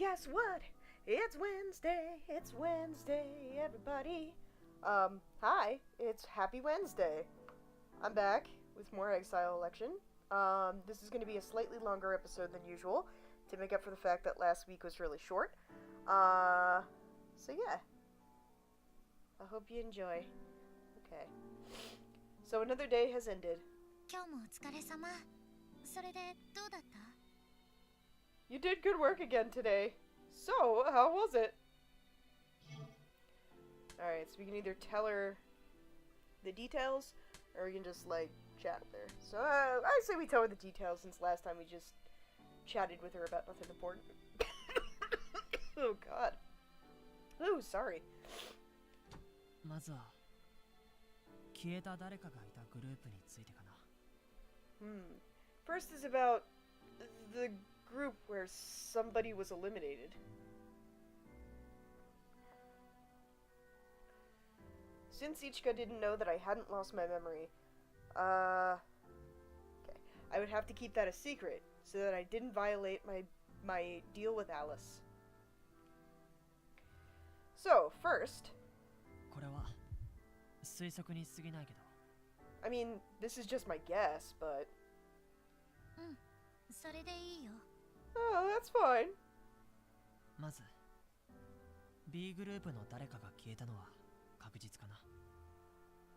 guess what? It's Wednesday. It's Wednesday, everybody. Hi. It's Happy Wednesday. I'm back with more Exile election. This is going to be a slightly longer episode than usual to make up for the fact that last week was really short. So yeah. I hope you enjoy. Okay. So another day has ended. You did good work again today. So, how was it? Alright, so we can either tell her the details, or we can just, chat with her. So, I say we tell her the details, since last time we just chatted with her about nothing important. Oh, God. Oh, sorry. First is about the group where somebody was eliminated. Since Ichika didn't know that I hadn't lost my memory, okay, I would have to keep that a secret so that I didn't violate my deal with Alice. So, first, I mean, this is just my guess, but... Oh, that's fine.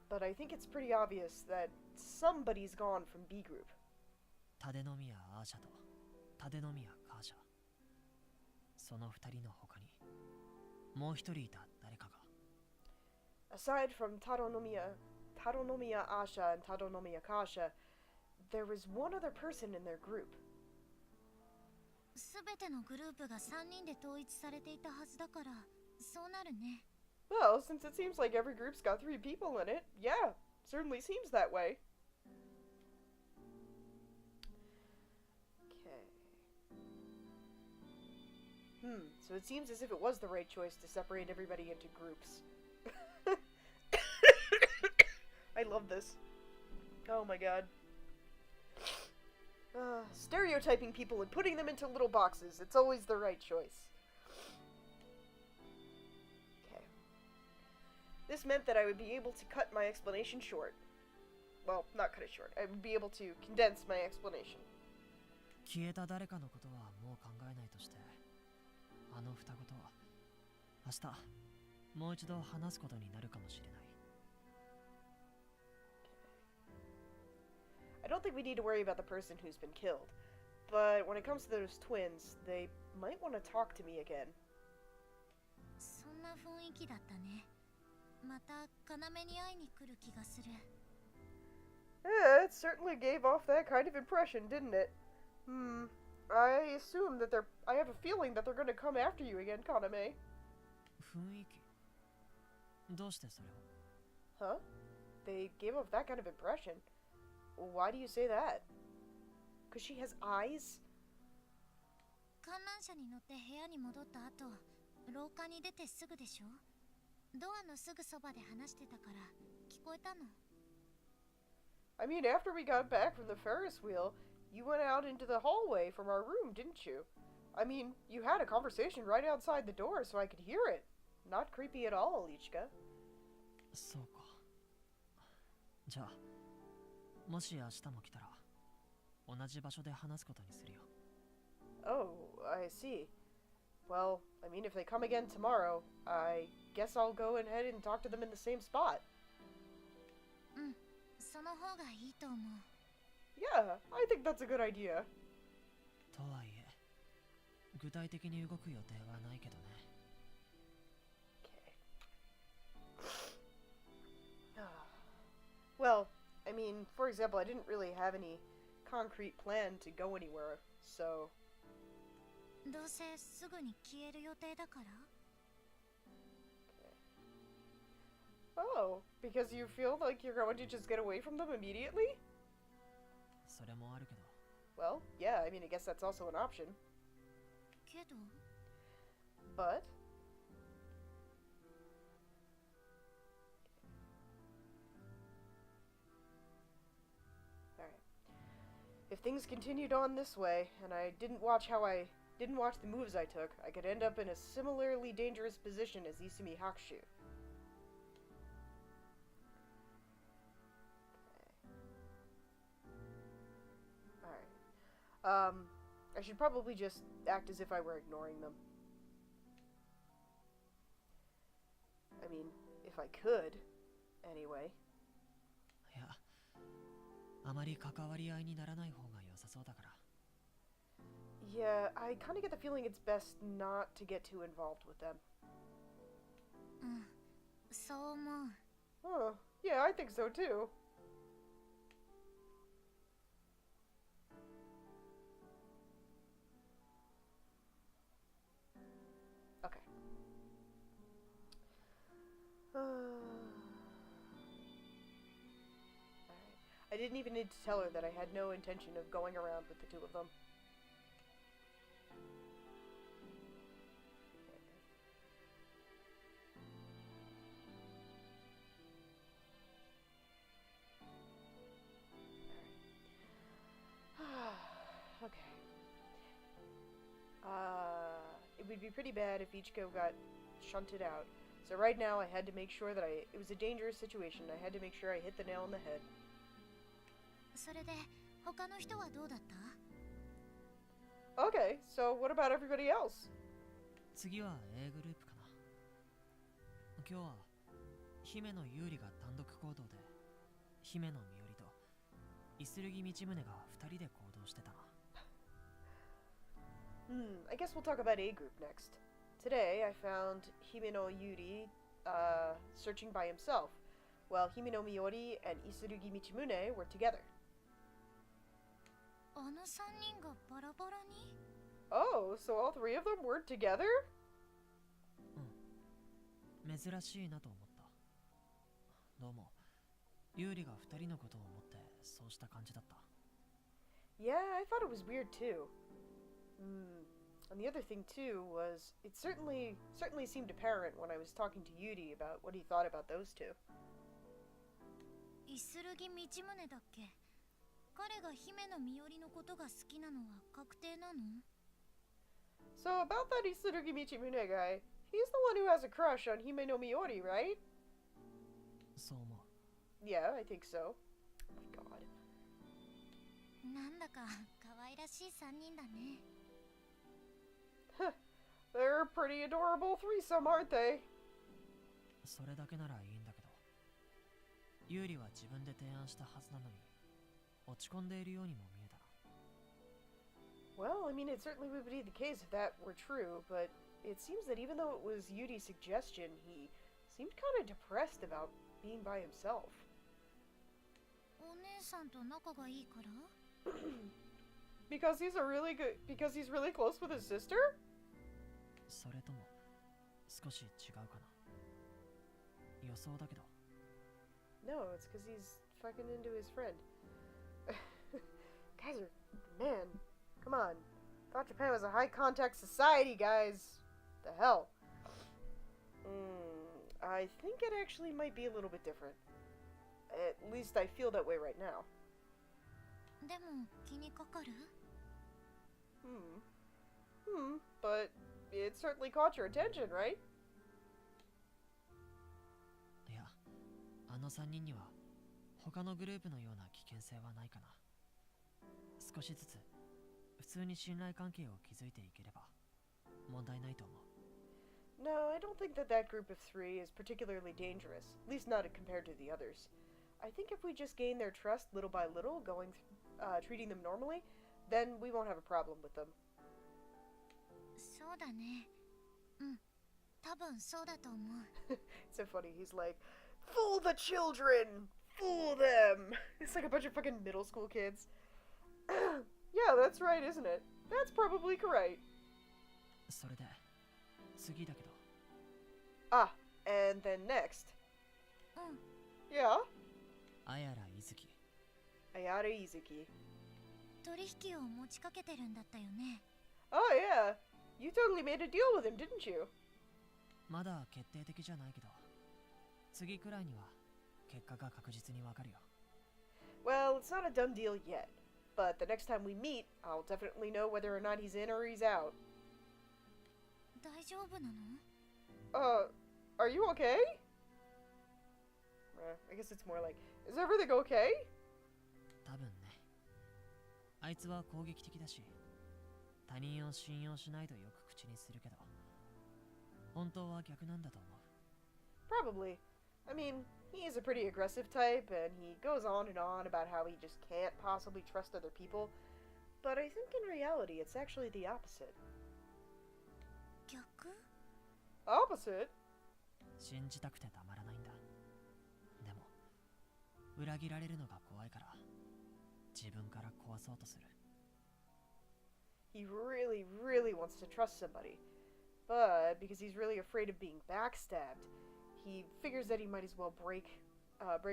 But I think it's pretty obvious that somebody's gone from B group. Aside from Tadonomiya Asha and Tadonomiya Kasha, there was one other person in their group. Well, since it seems like every group's got 3 people in it, yeah, certainly seems that way. Okay. So it seems as if it was the right choice to separate everybody into groups. I love this. Oh my god. Stereotyping people and putting them into little boxes. It's always the right choice. Okay. This meant that I would be able to cut my explanation short. Well, not cut it short. I would be able to condense my explanation. I don't think we need to worry about the person who's been killed, but when it comes to those twins, they might want to talk to me again. Yeah, it certainly gave off that kind of impression, didn't it? I assume that I have a feeling that they're gonna come after you again, Kaname. Huh? They gave off that kind of impression? Why do you say that? 'Cause she has eyes? I mean, after we got back from the Ferris wheel, you went out into the hallway from our room, didn't you? I mean, you had a conversation right outside the door so I could hear it. Not creepy at all, Ichika. Oh, I see. Well, I mean, if they come again tomorrow, I guess I'll go ahead and talk to them in the same spot. Yeah, I think that's a good idea. Well, I mean, for example, I didn't really have any concrete plan to go anywhere, so... Okay. Oh, because you feel like you're going to just get away from them immediately? Well, yeah, I mean, I guess that's also an option. But... Alright. If things continued on this way, and I didn't watch how I didn't watch the moves I took, I could end up in a similarly dangerous position as Isumi Hakushu. Alright. I should probably just act as if I were ignoring them. I mean, if I could, anyway. いや、あまり関わり合いにならない方が良さそうだから。 Yeah, I kind of get the feeling it's best not to get too involved with them. そう思う。 Huh. Yeah, I think so too. Okay. Alright. I didn't even need to tell her that I had no intention of going around with the two of them. Okay. It would be pretty bad if Ichiko got shunted out. So right now I had to make sure that it was a dangerous situation. I had to make sure I hit the nail on the head. それで他の人はどうだった？ Okay, so what about everybody else? 次は A グループかな。今日は姫野優里が単独行動で、姫野美織とイスルギ道宗が2人で行動してたな。I guess we'll talk about A group next. Today I found Himeno Yuri searching by himself, while Himeno Miyori and Isurugi Michimune were together. あの3人がバラバラに？ Oh, so all three of them were together? 珍しいなと思った。どうも、優里が2人のことを思ってそうした感じだった。 Yeah, I thought it was weird too. And the other thing too was it certainly seemed apparent when I was talking to Yuri about what he thought about those two. イスルギ道宗だっけ？彼が姫野美織のことが好きなのは確定なの？ So about that Isurugi Michimune guy, he's the one who has a crush on Himeno Miyori, right? そう思う。 Yeah, I think so. Oh my god. なんだか可愛らしい3人だね。 They're a pretty adorable threesome, aren't they? それだけならいいんだけど、優里は自分で提案したはずなのに、落ち込んでいるようにも見えたな。 Well, I mean, it certainly would be the case if that were true, but it seems that even though it was Yuri's suggestion, he seemed kind of depressed about being by himself. お姉さんと仲がいいから？ Because he's really close with his sister? それとも少し違うかな。予想だけど。 No, it's because he's fucking into his friend. Guys are... Man, come on. Thought Japan was a high-contact society, guys. The hell? I think it actually might be a little bit different. At least I feel that way right now. でも気にかかる？ But it certainly caught your attention, right? いや、あの3人には他のグループのような危険性はないかな。少しずつ普通に信頼関係を築いていければ問題ないと思う。 No, I don't think that group of three is particularly dangerous, at least not compared to the others. I think if we just gain their trust little by little, treating them normally, then we won't have a problem with them. そうだね。多分そうだと思う。 It's so funny, he's like, fool the children! Fool them! It's like a bunch of fucking middle school kids. Yeah, that's right, isn't it? That's probably correct. それで次だけど。 Ah, and then next. Yeah? 綾良伊月。 Ayara Izuki. 取引を持ちかけてるんだったよね。 Oh yeah, you totally made a deal with him, didn't you? まだ決定的じゃないけど、次くらいには結果が確実にわかるよ。 Well, it's not a done deal yet, but the next time we meet, I'll definitely know whether or not he's in or he's out. 大丈夫なの？ Are you okay? I guess it's more like, is everything okay? 多分ね。あいつは攻撃的だし、他人を信用しないとよく口にするけど、本当は逆なんだと思う。Probably. I mean, he is a pretty aggressive type, and he goes on and on about how he just can't possibly trust other people. But I think in reality, it's actually the opposite. 逆？ Opposite? 信じたくてたまらないんだ。でも、裏切られるのが怖いから、自分から壊そうとする。He really, really wants to trust somebody. But because he's really afraid of being backstabbed, he figures that he might as well break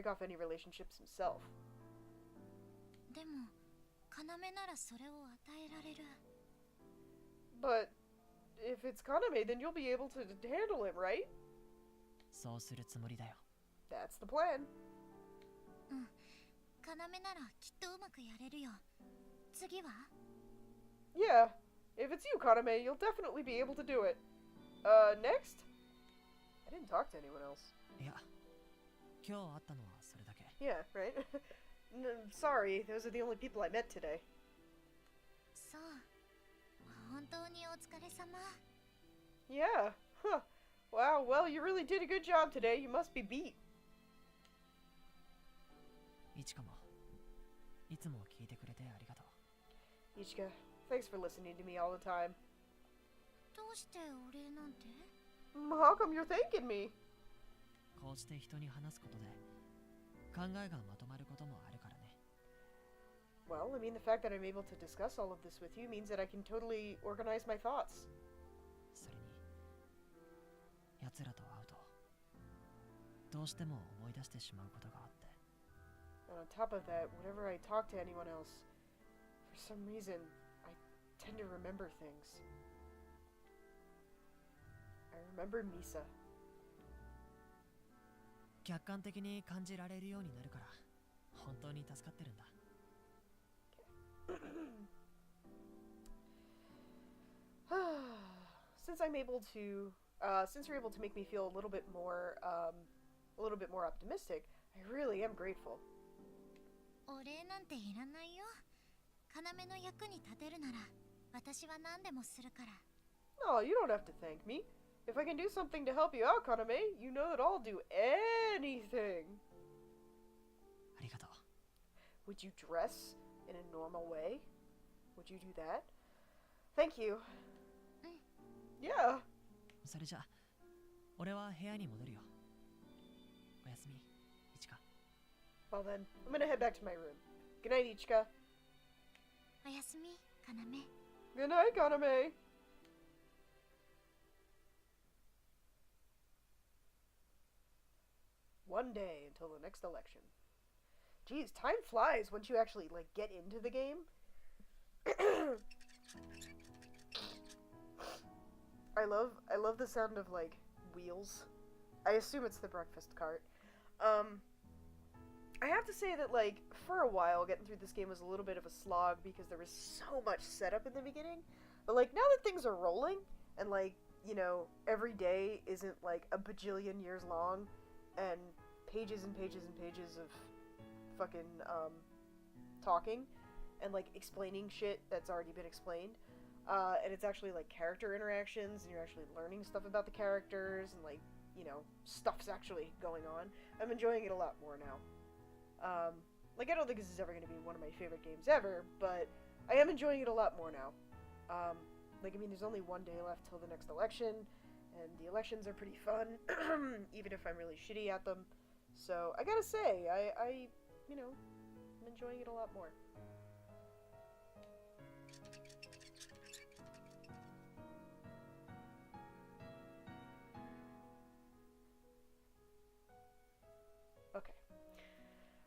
off any relationships himself. でも要ならそれを与えられる。 But if it's Kaname, then you'll be able to handle him, right? そうするつもりだよ。 That's the plan. うん、要ならきっとうまくやれるよ。次は？ Yeah, if it's you, Kaname, you'll definitely be able to do it. Next? I didn't talk to anyone else. いや、今日会ったのはそれだけ。Yeah, right? Sorry, those are the only people I met today. そう。本当にお疲れ様。 Yeah, huh. Wow, well, you really did a good job today. You must be beat. いちかも、いつも聞いてくれてありがとう。 Ichika, thanks for listening to me all the time. どうしてお礼なんて？ How come you're thanking me? こうして人に話すことで、考えがまとまることもあるからね。 Well, I mean, the fact that I'm able to discuss all of this with you means that I can totally organize my thoughts. それに、奴らと会うと、どうしても思い出してしまうことがあって。 And on top of that, whenever I talk to anyone else, for some reason, I tend to remember things. I remember Misa. 客観的に感じられるようになるから、本当に助かってるんだ。Since I'm able to, since you're able to make me feel a little bit more optimistic, I really am grateful. お礼なんていらないよ。要の役に立てるなら、私は何でもするから。 No, you don't have to thank me. If I can do something to help you out, Kaname, you know that I'll do anything. ありがとう。 Would you dress in a normal way? Would you do that? Thank you. Yeah. それじゃ、俺は部屋に戻るよ。おやすみ、いちか。 Well then, I'm gonna head back to my room. Good night, Ichika. おやすみ、要。 Good night, Kaname. One day until the next election. Geez, time flies once you actually, like, get into the game. I love the sound of, like, wheels. I assume it's the breakfast cart. I have to say that, like, for a while, getting through this game was a little bit of a slog because there was so much setup in the beginning. But, like, now that things are rolling, and, like, you know, every day isn't, like, a bajillion years long, and pages and pages and pages of fucking, talking, and, like, explaining shit that's already been explained, and it's actually, like, character interactions, and you're actually learning stuff about the characters, and, like, you know, stuff's actually going on. I'm enjoying it a lot more now. Like, I don't think this is ever going to be one of my favorite games ever, but I am enjoying it a lot more now. Like, I mean, there's only one day left till the next election, and the elections are pretty fun, even if I'm really shitty at them. So, I gotta say, I you know, I'm enjoying it a lot more. Okay.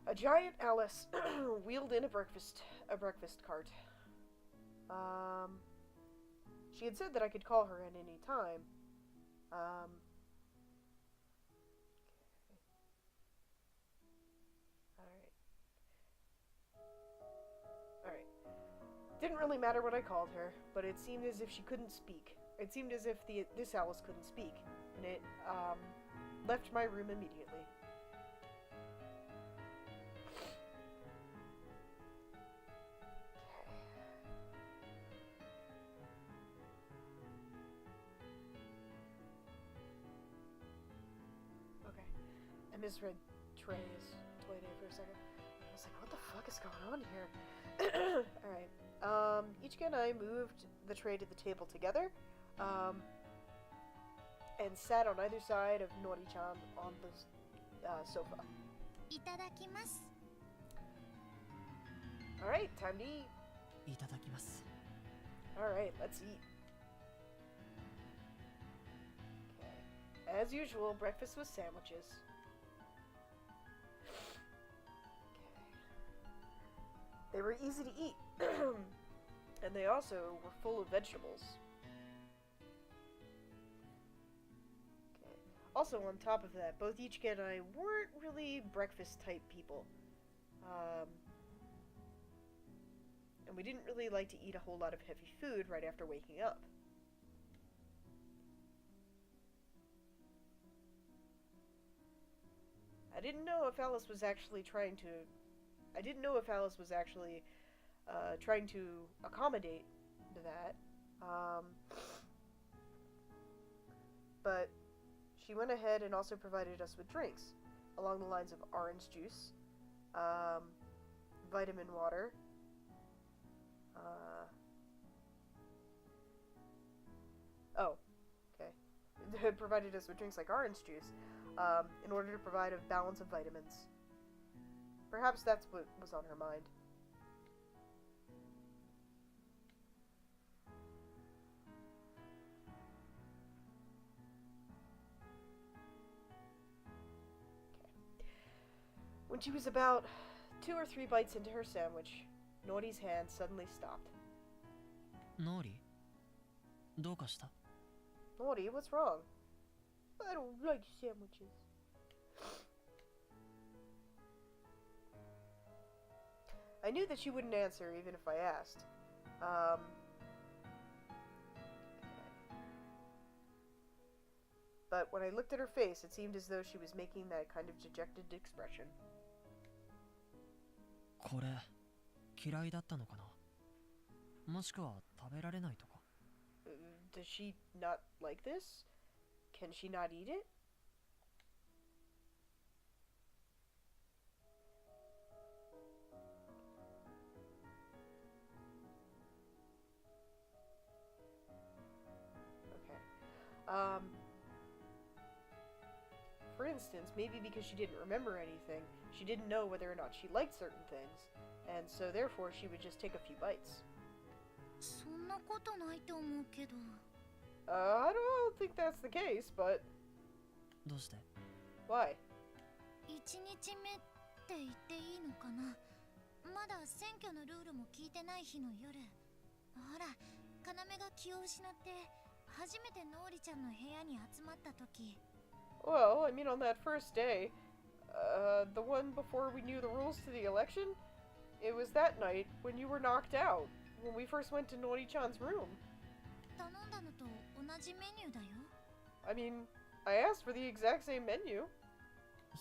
A giant Alice wheeled in a breakfast cart. She had said that I could call her at any time. Alright. Didn't really matter what I called her, but it seemed as if she couldn't speak, It seemed as if this Alice couldn't speak, and it left my room immediately. Okay. I misread Trey's toy day for a second. I was like, what the fuck is going on here? Alright. Ichika and I moved the tray to the table together, and sat on either side of Nori-chan on the sofa. Itadakimasu. Alright, time to eat. いただきます。 Alright, let's eat. Okay. As usual, breakfast was sandwiches. Okay. They were easy to eat. And they also were full of vegetables. Okay. Also, on top of that, both Ichika and I weren't really breakfast-type people. And we didn't really like to eat a whole lot of heavy food right after waking up. I didn't know if Alice was actually trying to accommodate to that. But she went ahead and also provided us with drinks along the lines of orange juice, vitamin water, It provided us with drinks like orange juice, in order to provide a balance of vitamins. Perhaps that's what was on her mind. Okay. When she was about 2 or 3 bites into her sandwich, Nori's hand suddenly stopped. Nori? どうかした? Nori, what's wrong? I don't like sandwiches. I knew that she wouldn't answer even if I asked. But when I looked at her face, it seemed as though she was making that kind of dejected expression. これ、嫌いだったのかな? もしくは食べられないとか? Does she not like this? Can she not eat it? Okay. For instance, maybe because she didn't remember anything, she didn't know whether or not she liked certain things, and so therefore she would just take a few bites. そんなことないと思うけど。I don't think that's the case, but どうして? Why? 1日目って言っていいのかな。まだ選挙のルールも聞いてない日の夜。ほら、要が気を失って初めてノーリちゃんの部屋に集まった時。Well, I mean on that first day, the one before we knew the rules to the election, it was that night when you were knocked out, when we first went to Nori-chan's room. 頼んだのと同じメニューだよ。I mean, I asked for the exact same menu.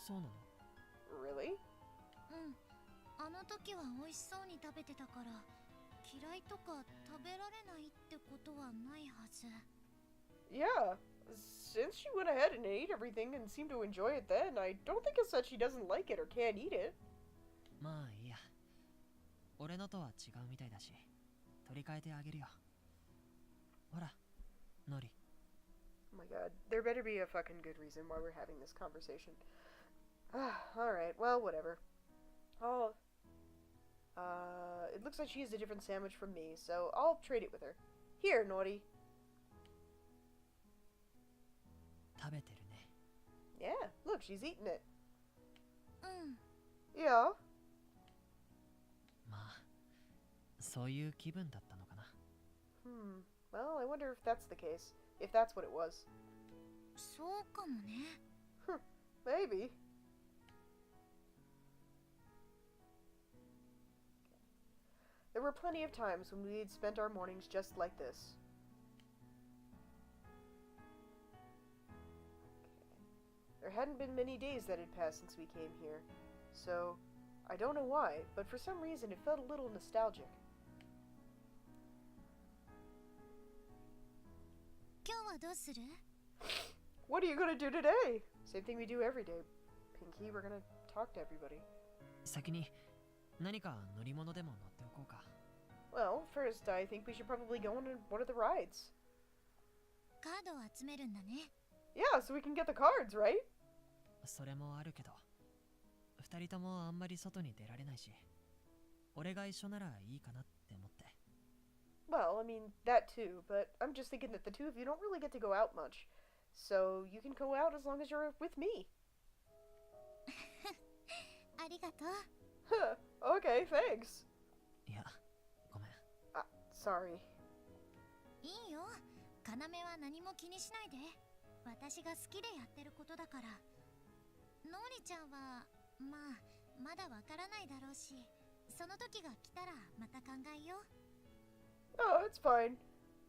そうなの? Really? うん。あの時は美味しそうに食べてたから、嫌いとか食べられないってことはないはず。Yeah. Since she went ahead and ate everything and seemed to enjoy it then, I don't think it's that she doesn't like it or can't eat it. まあいいや。俺のとは違うみたいだし、取り替えてあげるよ。ほら、ノリ。Oh my god, there better be a fucking good reason why we're having this conversation. Alright, well, whatever. It looks like she has a different sandwich from me, so I'll trade it with her. Here, Nori. 食べてるね。Yeah, look, she's eating it. うん。Yeah. まあ、そういう気分だったのかな。Well, I wonder if that's the case. If that's what it was. そうかもね。Maybe. There were plenty of times when we had spent our mornings just like this. There hadn't been many days that had passed since we came here, so I don't know why, but for some reason it felt a little nostalgic. 今日はどうする？ What are you gonna do today? Same thing we do every day. Pinky, we're gonna talk to everybody. 先に何か乗り物でも乗っておこうか。 Well, first, I think we should probably go on one of the rides. カードを集めるんだね。 Yeah, so we can get the cards, right? それもあるけど、二人ともあんまり外に出られないし、俺が一緒ならいいかなって思って。 Well, I mean, that too, but I'm just thinking that the two of you don't really get to go out much. So you can go out as long as you're with me. ありがとう。 Huh, okay, thanks. いや、ごめん。 Sorry. いいよ。要は何も気にしないで。私が好きでやってることだから。ノーリちゃんは、まだわからないだろうし、その時が来たらまた考えよう。 Oh, it's fine.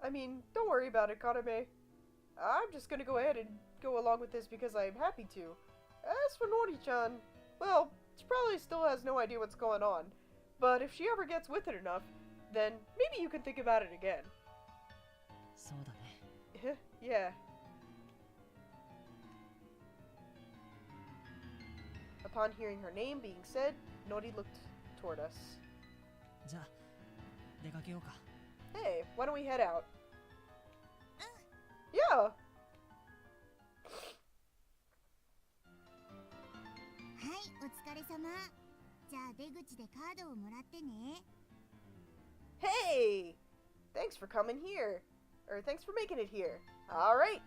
I mean, don't worry about it, Kaname. I'm just gonna go ahead and go along with this because I'm happy to. As for Nori-chan, well, she probably still has no idea what's going on. But if she ever gets with it enough, then maybe you can think about it again. そうだね。Yeah. Upon hearing her name being said, Nori looked toward us. じゃあ、出かけようか。 Hey, why don't we head out? Yeah! はい、お疲れ様。じゃあ出口でカードをもらってね。 Hey! Thanks for coming here. Or thanks for making it here. Alright.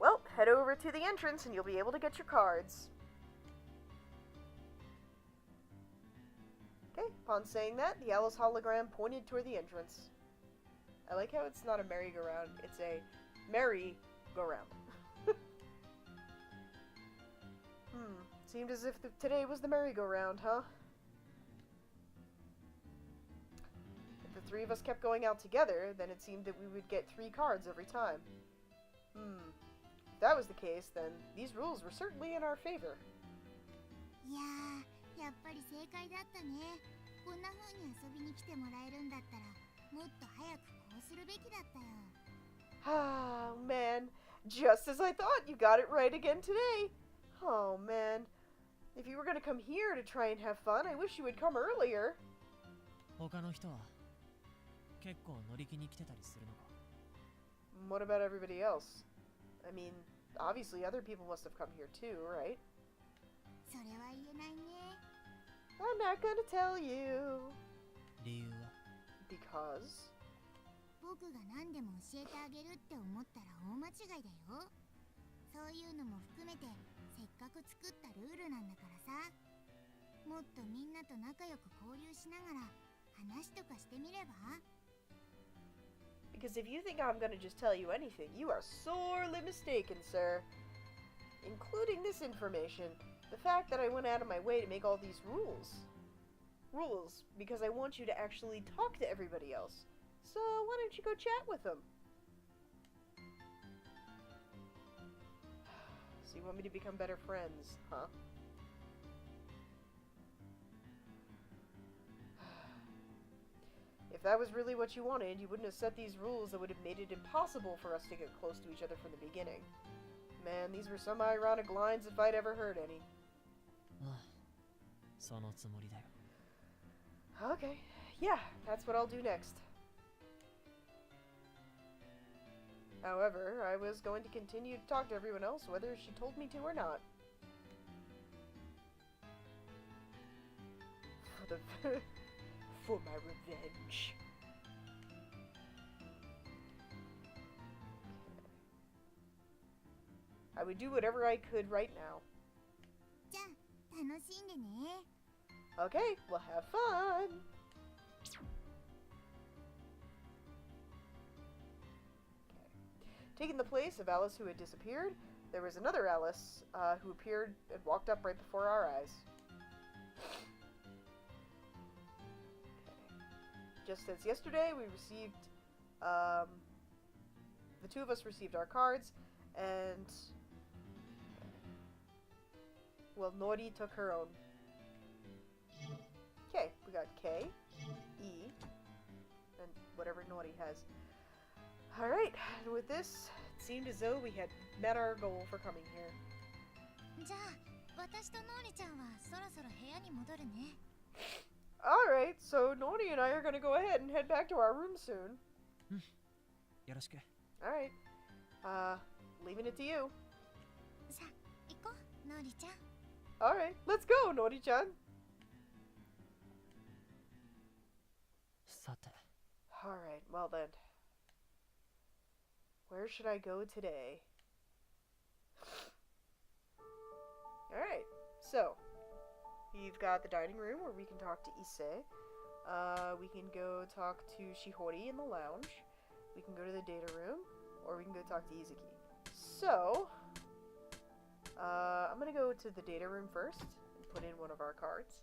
Well, head over to the entrance and you'll be able to get your cards. Okay, upon saying that, the Alice hologram pointed toward the entrance. I like how it's not a merry-go-round, it's a merry-go-round. Seemed as if today was the merry-go-round, huh? If the three of us kept going out together, then it seemed that we would get 3 cards every time. If that was the case, then these rules were certainly in our favor. いやー、やっぱり正解だったね。こんな風に遊びに来てもらえるんだったら、もっと早くこうするべきだったよ。 Ah, man. Just as I thought, you got it right again today. Oh, man. If you were going to come here to try and have fun, I wish you would come earlier. 他の人は結構乗り気に来てたりするのか。 What about everybody else? I mean, obviously other people must have come here too, right? それは言えないね。 I'm not gonna tell you. 理由は Because? 僕が何でも教えてあげるって思ったら大間違いだよ。そういうのも含めてせっかく作ったルールなんだからさ。もっとみんなと仲良く交流しながら話とかしてみれば？ Because if you think I'm gonna just tell you anything, you are sorely mistaken, sir. Including this information, the fact that I went out of my way to make all these rules. Rules, because I want you to actually talk to everybody else. So why don't you go chat with them? So you want me to become better friends, huh? If that was really what you wanted, you wouldn't have set these rules that would have made it impossible for us to get close to each other from the beginning. Man, these were some ironic lines if I'd ever heard any. ああ、そのつもりだよ。 Okay, yeah, that's what I'll do next. However, I was going to continue to talk to everyone else whether she told me to or not. For my revenge. I would do whatever I could right now. じゃあ楽しんでね。 Okay, well have fun! Okay. Taking the place of Alice who had disappeared, there was another Alice who appeared and walked up right before our eyes. Just as yesterday, we received, the two of us received our cards, and Well, Nori took her own. Okay, we got K, E, and whatever Nori has. Alright, and with this, it seemed as though we had met our goal for coming here. じゃあ私とノーリちゃんはそろそろ部屋に戻るね。 Alright, so Nori and I are gonna go ahead and head back to our room soon. よろしく。 Alright, leaving it to you. さあ行こうノーリちゃん。 Alright, let's go, Nori-chan. さて、 Alright, well then. Where should I go today? Alright, so we've got the dining room where we can talk to Issei. We can go talk to Shihori in the lounge. We can go to the data room, or we can go talk to Izuki. So, I'm gonna go to the data room first and put in one of our cards.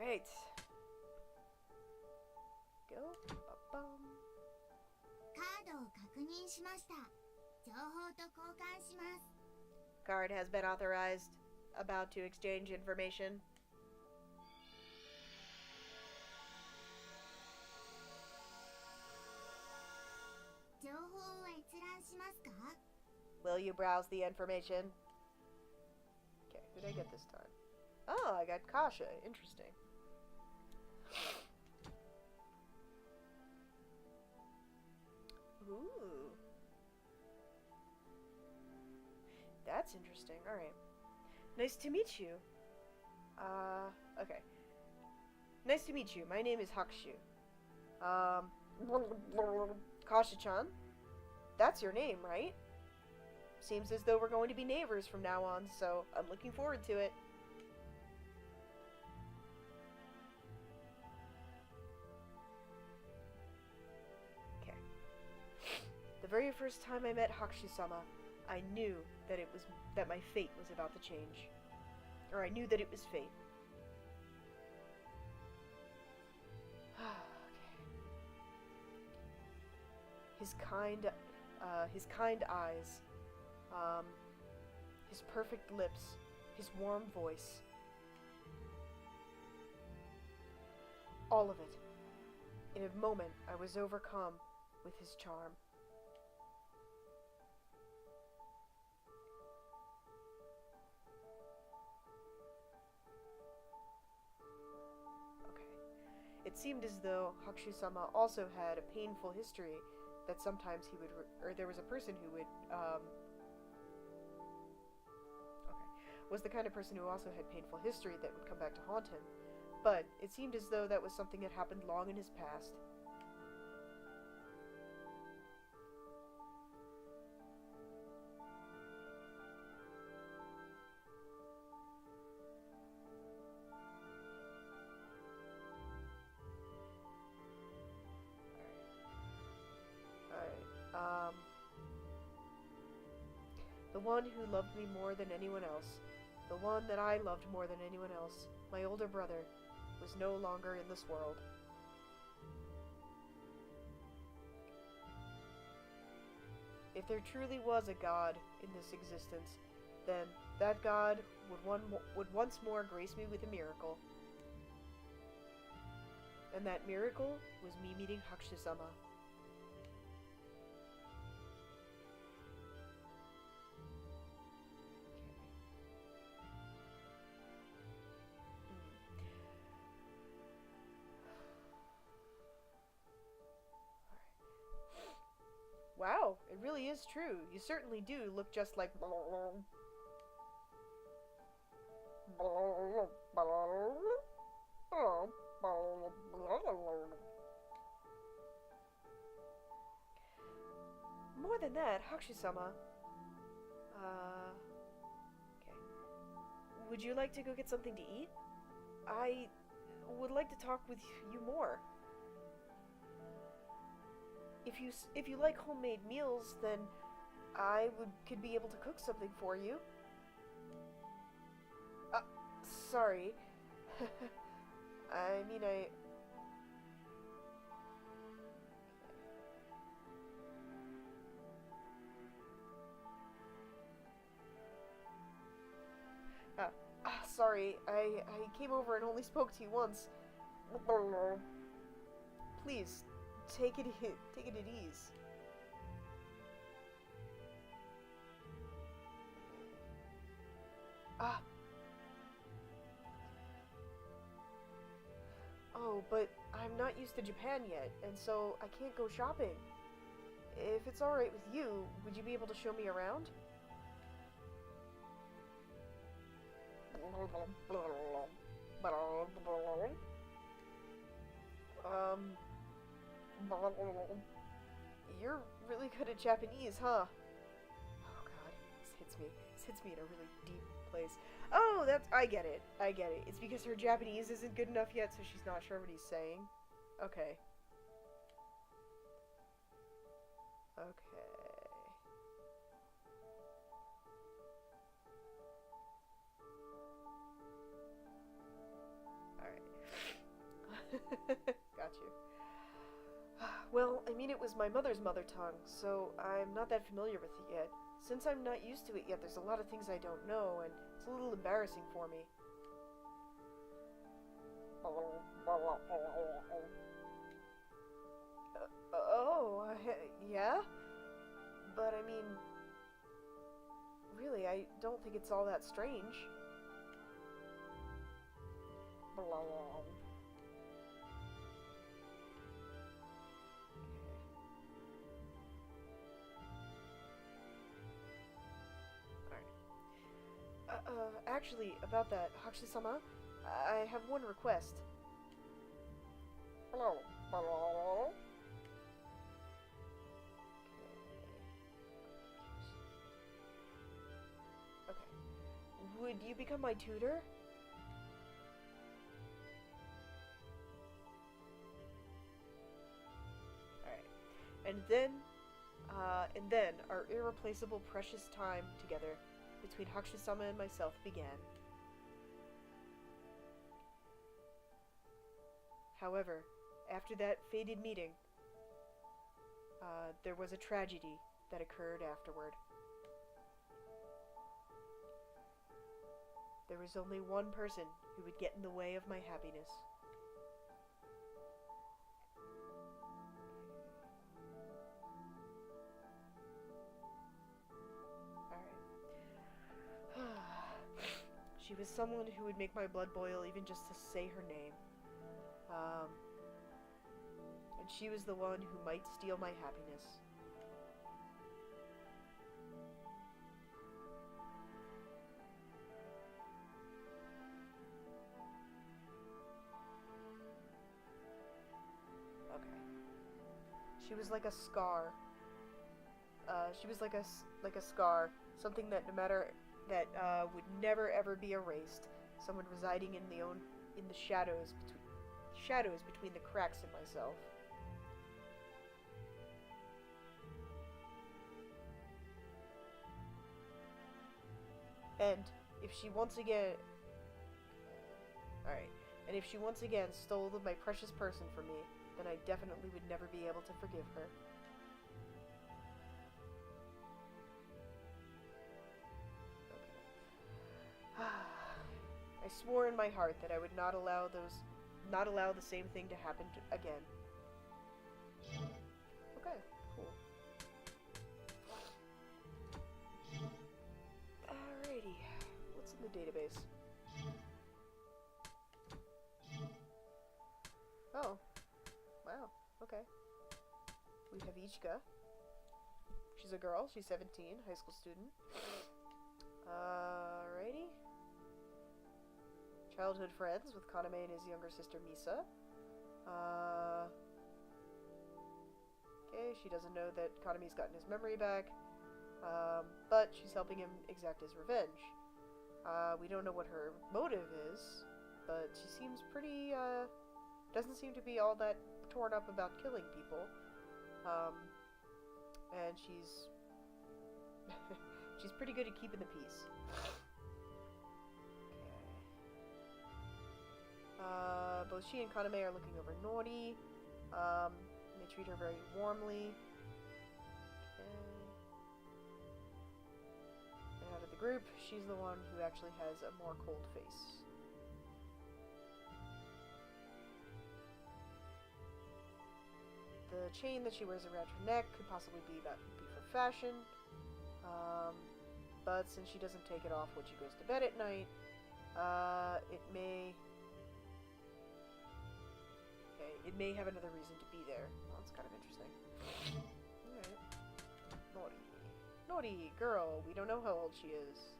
Alright. Go. Ba-bum. カードを確認しました。情報と交換します。 Card has been authorized. About to exchange information. 情報を閲覧しますか？ Will you browse the information? Okay, who did I get this time? Oh, I got Kasha. Interesting. Ooh. That's interesting. Alright. Nice to meet you. Okay. Nice to meet you. My name is Hakushu. Kasha-chan? That's your name, right? Seems as though we're going to be neighbors from now on, so I'm looking forward to it. Okay. The very first time I met Hakushu-sama, I knew that my fate was about to change. Or I knew that it was fate. Okay. His kind eyes, his perfect lips, his warm voice. All of it. In a moment, I was overcome with his charm. It seemed as though Hakushu-sama also had a painful history that sometimes he would, or there was a person who would, was the kind of person who also had painful history that would come back to haunt him. But it seemed as though that was something that happened long in his past. The one who loved me more than anyone else, the one that I loved more than anyone else, my older brother, was no longer in this world. If there truly was a God in this existence, then that God would once more grace me with a miracle. And that miracle was me meeting Hakushu-sama. Wow, it really is true. You certainly do look just like... More than that, Hakushu-sama... Okay. Would you like to go get something to eat? I would like to talk with you more. If you like homemade meals, then I could be able to cook something for you. Sorry. I mean, Sorry, I came over and only spoke to you once. Please, take it at ease. Ah. Oh, but I'm not used to Japan yet, and so I can't go shopping. If it's alright with you, would you be able to show me around? You're really good at Japanese, huh? Oh god, this hits me in a really deep place. Oh, I get it. It's because her Japanese isn't good enough yet, so she's not sure what he's saying. Okay. Alright. Got you. Well, I mean, it was my mother's mother tongue, so I'm not that familiar with it yet. Since I'm not used to it yet, there's a lot of things I don't know, and it's a little embarrassing for me. Yeah? But I mean, really, I don't think it's all that strange. Actually, about that, Hakushi-sama, I have one request. Okay. Would you become my tutor? Alright. And then our irreplaceable precious time together between Hakushi-sama and myself began. However, after that fated meeting, there was a tragedy that occurred afterward. There was only one person who would get in the way of my happiness. She was someone who would make my blood boil even just to say her name. And she was the one who might steal my happiness. Okay. She was like a scar. She was like a scar, something that would never ever be erased. Someone residing in the shadows between the cracks in myself. And if she once again stole my precious person from me, then I definitely would never be able to forgive her. I swore in my heart that I would not allow the same thing to happen again. Okay, cool. Alrighty, what's in the database? Oh, wow, okay. We have Ichika. She's a girl, she's 17, high school student. Alrighty. Childhood friends with Kaname and his younger sister Misa. Okay, she doesn't know that Kaname's gotten his memory back, but she's helping him exact his revenge. We don't know what her motive is, but she seems pretty, doesn't seem to be all that torn up about killing people. And she's pretty good at keeping the peace. Both she and Kaname are looking over Nori. They treat her very warmly. Okay. And how did the group, she's the one who actually has a more cold face. The chain that she wears around her neck could possibly be for fashion, but since she doesn't take it off when she goes to bed at night, it may have another reason to be there. Well, that's kind of interesting. Alright. Naughty. Naughty girl. We don't know how old she is.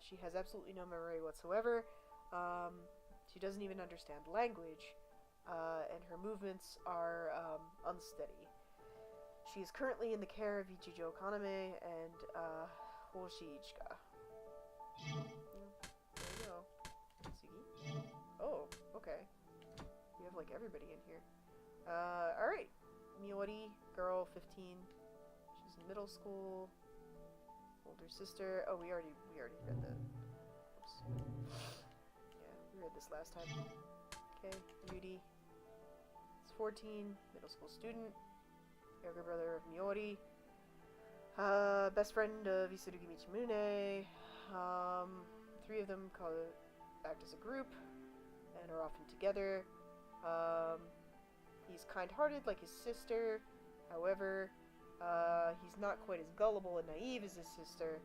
She has absolutely no memory whatsoever. She doesn't even understand language. And her movements are unsteady. She is currently in the care of Ichijo Kaname and Hoshi Ichika. There you go. Sugi. Oh, okay. We have like everybody in here. Alright. Miori, girl, 15. She's in middle school. Older sister. Oh, we already read the. Oops. Yeah, we read this last time. Okay, Yuri. 14, middle school student, younger brother of Miori, best friend of Isurugi Michimune. Three of them act as a group and are often together. He's kind-hearted like his sister, however, he's not quite as gullible and naive as his sister,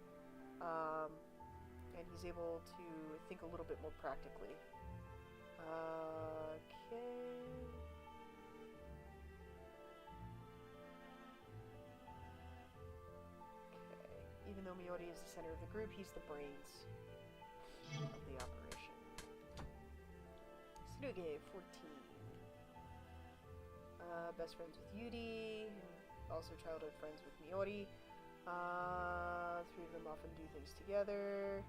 and he's able to think a little bit more practically. Okay. Even though Miori is the center of the group, he's the brains of the operation. Tsuruge, 14. Best friends with Yuri, and also childhood friends with Miori. Three of them often do things together.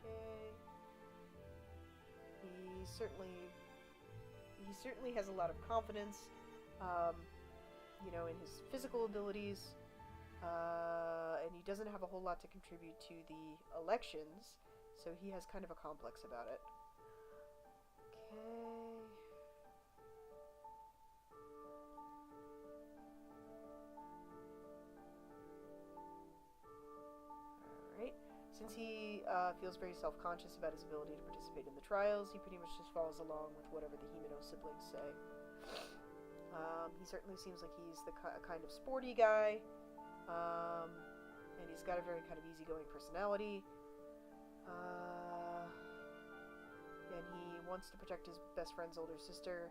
Okay. He certainly has a lot of confidence, in his physical abilities. And he doesn't have a whole lot to contribute to the elections, so he has kind of a complex about it. Okay. Alright. Since he feels very self-conscious about his ability to participate in the trials, he pretty much just follows along with whatever the Himeno siblings say. He certainly seems like he's the kind of sporty guy. And he's got a very kind of easygoing personality. And he wants to protect his best friend's older sister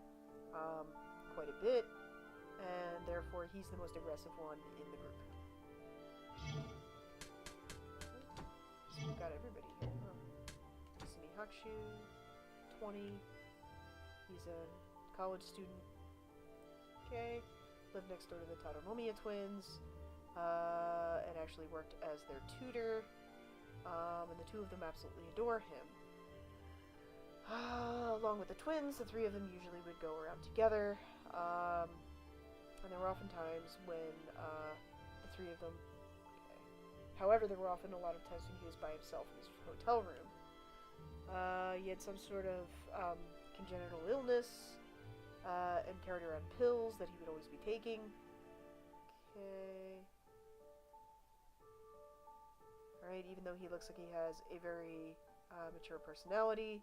quite a bit, and therefore he's the most aggressive one in the group. So we've got everybody here. Isumi Hakushu, 20. He's a college student. Okay. Lived next door to the Tadanomiya twins. And actually worked as their tutor, and the two of them absolutely adore him. Along with the twins, the three of them usually would go around together, and there were often times when the three of them... However, there were often a lot of times when he was by himself in his hotel room. He had some sort of congenital illness, and carried around pills that he would always be taking. Okay. Alright, even though he looks like he has a very mature personality,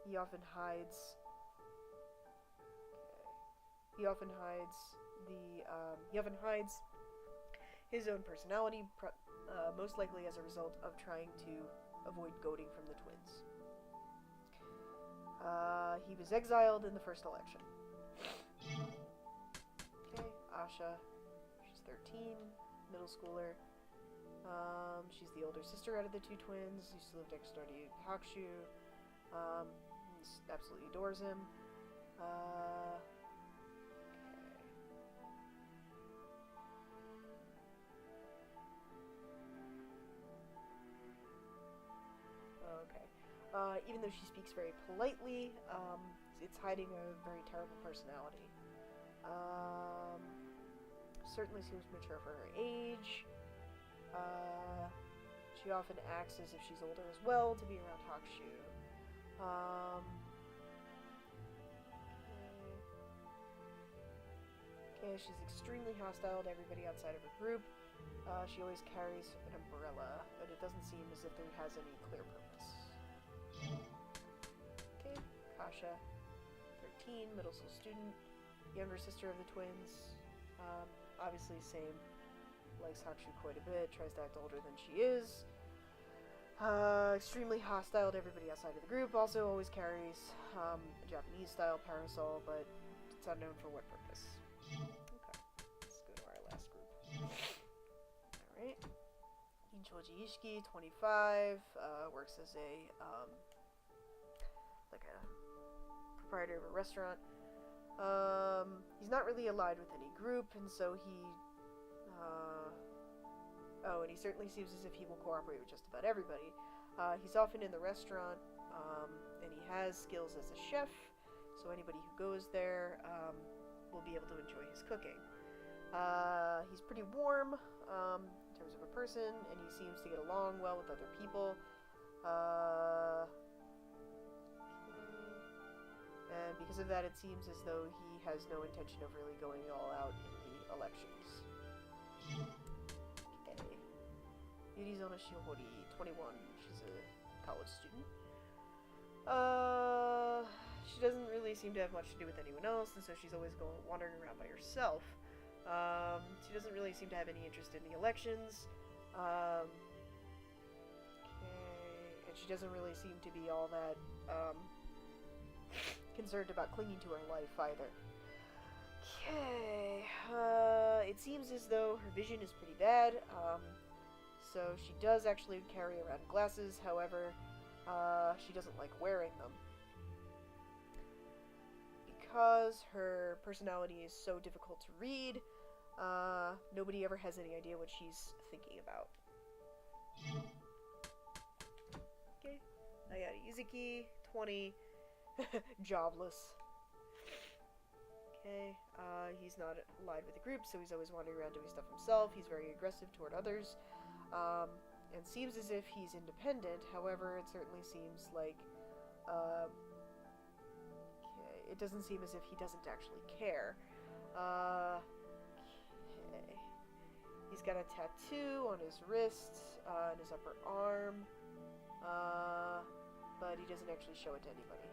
he often hides... Okay. He often hides his own personality, most likely as a result of trying to avoid goading from the twins. He was exiled in the first election. Okay, Asha, she's 13, middle schooler. She's the older sister out of the two twins. Used to live next door to Hakushu. Absolutely adores him. Okay. Even though she speaks very politely, it's hiding a very terrible personality. Certainly seems mature for her age. She often acts as if she's older as well to be around Hakushu. Okay, she's extremely hostile to everybody outside of her group. She always carries an umbrella, but it doesn't seem as if there has any clear purpose. Okay, Kasha, 13, middle school student, younger sister of the twins. Obviously same, likes Hakushu quite a bit, tries to act older than she is. Extremely hostile to everybody outside of the group, also always carries a Japanese-style parasol, but it's unknown for what purpose. Okay, let's go to our last group. Alright. Ninchouji Issei, 25, works as a, like a proprietor of a restaurant. He's not really allied with any group, and so he, and he certainly seems as if he will cooperate with just about everybody. He's often in the restaurant, and he has skills as a chef, so anybody who goes there, will be able to enjoy his cooking. He's pretty warm, in terms of a person, and he seems to get along well with other people. And because of that, it seems as though he has no intention of really going all out in the elections. Okay. Yurizono Shihori, 21. She's a college student. She doesn't really seem to have much to do with anyone else, and so she's always wandering around by herself. She doesn't really seem to have any interest in the elections. Okay. And she doesn't really seem to be all that, concerned about clinging to her life either. Okay, it seems as though her vision is pretty bad, so she does actually carry around glasses, however, she doesn't like wearing them. Because her personality is so difficult to read, nobody ever has any idea what she's thinking about. Okay, I got Yuzuki, 20, jobless. Okay, he's not allied with the group, so he's always wandering around doing stuff himself. He's very aggressive toward others, and seems as if he's independent. However, it certainly seems like, okay, it doesn't seem as if he doesn't actually care. Okay, he's got a tattoo on his wrist, and his upper arm, but he doesn't actually show it to anybody.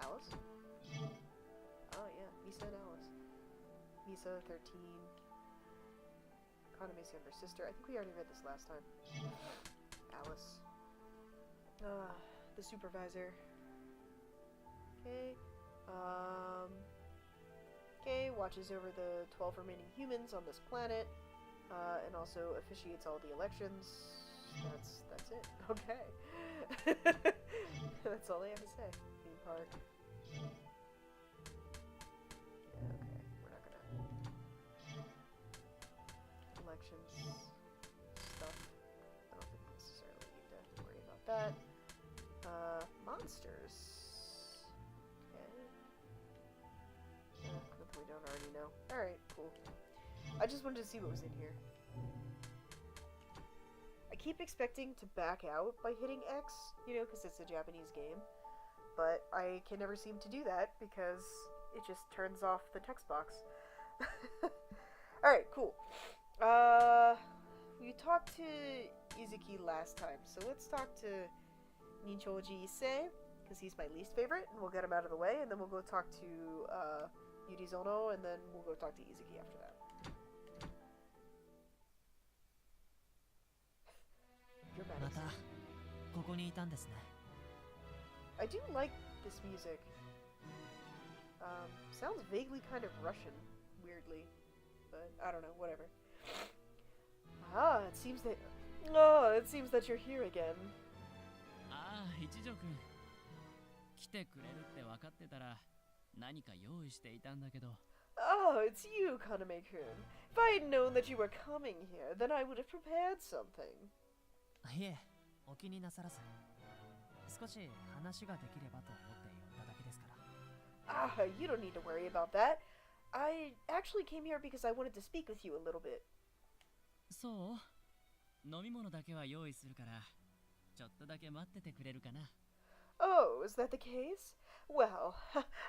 Alice? Oh yeah, Misa and Alice. Misa, 13. Kaname's younger sister. I think we already read this last time. Alice. The supervisor. Okay. Okay, watches over the 12 remaining humans on this planet, and also officiates all the elections. That's it. Okay. That's all they have to say. Theme park. Yeah, okay. We're not gonna... Elections. Stuff. I don't think we necessarily need to worry about that. Monsters. Okay. Nothing we don't already know. Alright, cool. I just wanted to see what was in here. I keep expecting to back out by hitting X, you know, because it's a Japanese game. But I can never seem to do that because it just turns off the text box. Alright, cool. We talked to Izuki last time, so let's talk to Ninchouji Issei, because he's my least favorite, and we'll get him out of the way, and then we'll go talk to Yurizono, and then we'll go talk to Izuki after that. I do like this music. Sounds vaguely kind of Russian, weirdly. But I don't know, whatever. It seems that... Oh, it seems that you're here again. Oh, it's you, Kaname-kun. If I had known that you were coming here, then I would have prepared something. You don't need to worry about that. I actually came here because I wanted to speak with you a little bit. Oh, is that the case? Well,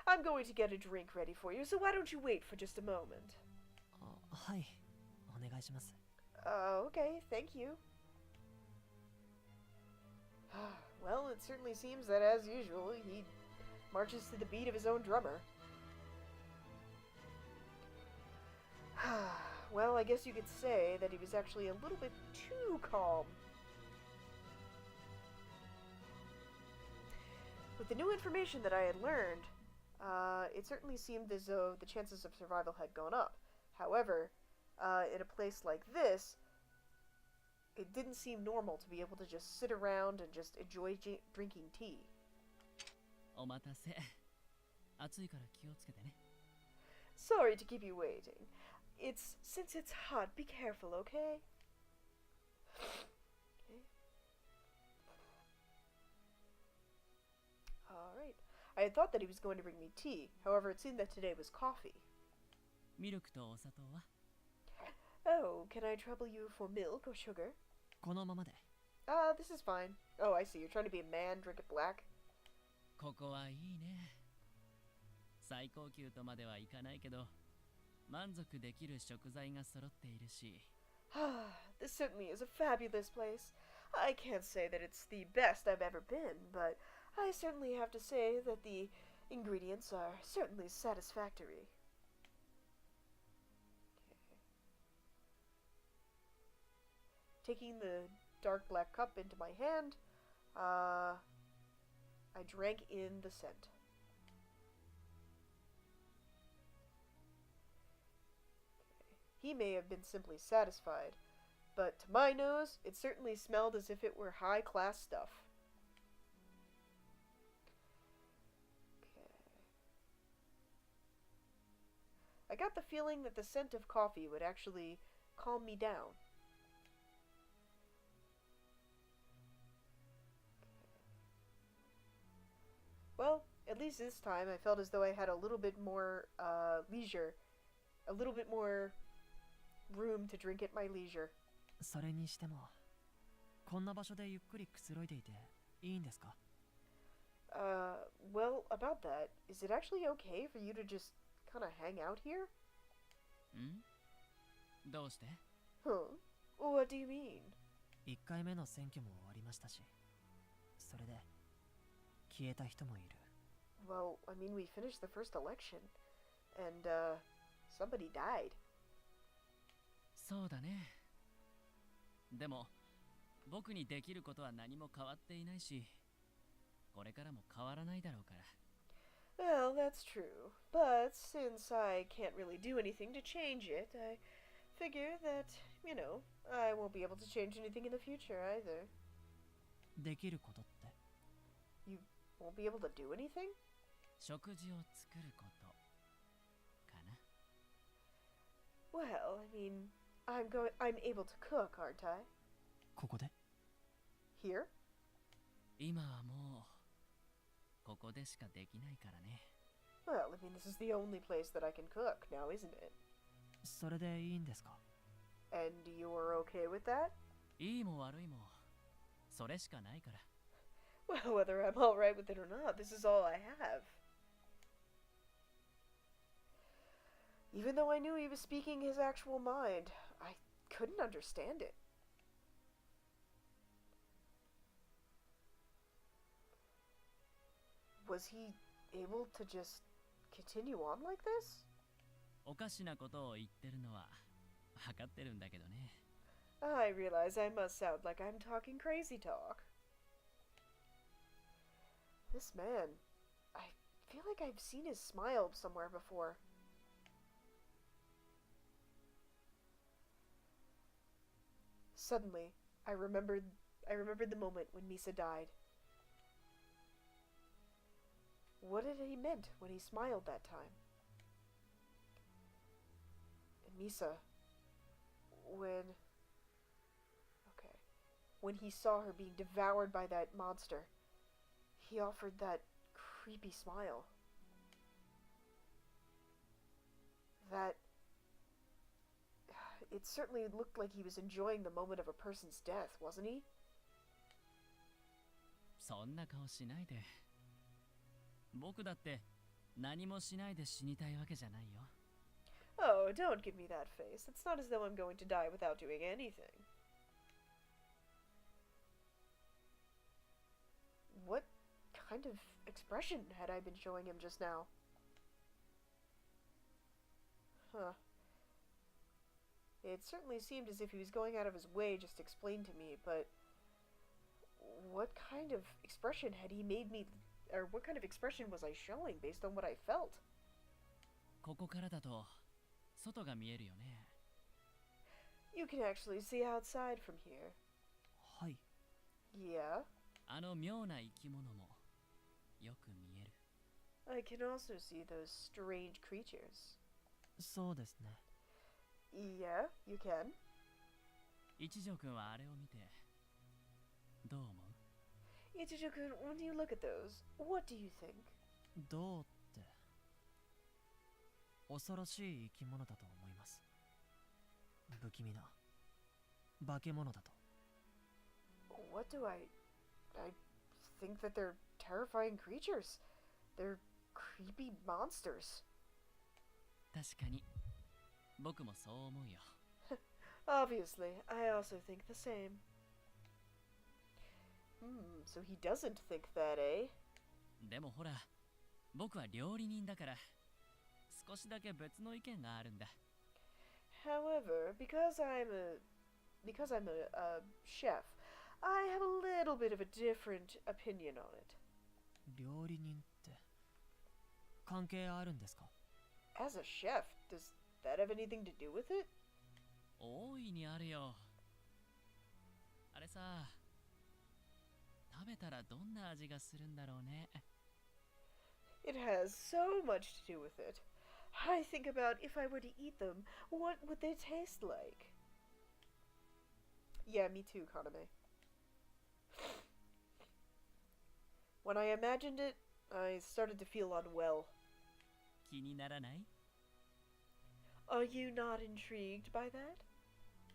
I'm going to get a drink ready for you, so why don't you wait for just a moment? はい、お願いします。Okay, thank you. Well, it certainly seems that, as usual, he marches to the beat of his own drummer. Well, I guess you could say that he was actually a little bit too calm. With the new information that I had learned, it certainly seemed as though the chances of survival had gone up. However, in a place like this, it didn't seem normal to be able to just sit around and just enjoy drinking tea. お待たせ。暑いから気をつけてね。Sorry to keep you waiting. Since it's hot, be careful, okay? Alright. I had thought that he was going to bring me tea. However, it seemed that today was coffee. ミルクとお砂糖は Oh, can I trouble you for milk or sugar? このままで。This is fine. Oh, I see. You're trying to be a man, drink it black? ここはいいね。最高級とまではいかないけど、満足できる食材が揃っているし。This certainly is a fabulous place. I can't say that it's the best I've ever been, but I certainly have to say that the ingredients are certainly satisfactory. Taking the dark black cup into my hand, I drank in the scent. He may have been simply satisfied, but to my nose, it certainly smelled as if it were high-class stuff. Okay. I got the feeling that the scent of coffee would actually calm me down. Well, at least this time I felt as though I had a little bit more leisure, a little bit more room to drink at my leisure. それにしても、こんな場所でゆっくりくつろいでいていいんですか? Well, about that, is it actually okay for you to just kind of hang out here? ん? どうして? Huh? What do you mean? 1回目の選挙も終わりましたし、それで消えた人もいる。Well, I mean, we finished the first election, and, somebody died. そうだね。でも、僕にできることは何も変わっていないし、これからも変わらないだろうから。Well, that's true. But since I can't really do anything to change it, I figure that, you know, I won't be able to change anything in the future either. できることって You won't be able to do anything? 食事を作ることかな。 Well, I mean, I'm able to cook, aren't I? ここで Here? 今はもうここでしかできないからね。 Well, I mean, this is the only place that I can cook now, isn't it? それでいいんですか? And you're okay with that? いいも悪いもそれしかないから。 Well, whether I'm alright with it or not, this is all I have. Even though I knew he was speaking his actual mind, I couldn't understand it. Was he able to just continue on like this? おかしなことを言ってるのは分かってるんだけどね。 I realize I must sound like I'm talking crazy talk. This man, I feel like I've seen his smile somewhere before. Suddenly, I remembered the moment when Misa died. What had he meant when he smiled that time? And Misa, when he saw her being devoured by that monster, he offered that creepy smile. It certainly looked like he was enjoying the moment of a person's death, wasn't he? そんな顔しないで。僕だって何もしないで死にたいわけじゃないよ。Oh, don't give me that face. It's not as though I'm going to die without doing anything. What kind of expression had I been showing him just now? Huh. It certainly seemed as if he was going out of his way just to explain to me, but what kind of expression had he made me, or what kind of expression was I showing based on what I felt? ここからだと外が見えるよね。You can actually see outside from here. はい。Yeah? あの妙な生き物もよく見える。I can also see those strange creatures. そうですね。Yeah, you can. 一条くんはあれを見てどう思う？ Ichijo-kun, when you look at those, what do you think? どうって恐ろしい生き物だと思います。不気味な化け物だと。What do I think that they're terrifying creatures. They're creepy monsters. 確かに僕もそう思うよ。Obviously, I also think the same. So he doesn't think that, eh? でもほら、僕は料理人だから少しだけ別の意見があるんだ。However, because I'm a chef, I have a little bit of a different opinion on it. 料理人って関係あるんですか？ As a chef, does that have anything to do with it? 大いにあるよ。あれさ、食べたらどんな味がするんだろうね。It has so much to do with it. I think about if I were to eat them, what would they taste like? Yeah, me too, Kaname. When I imagined it, I started to feel unwell. 気にならない？ Are you not intrigued by that?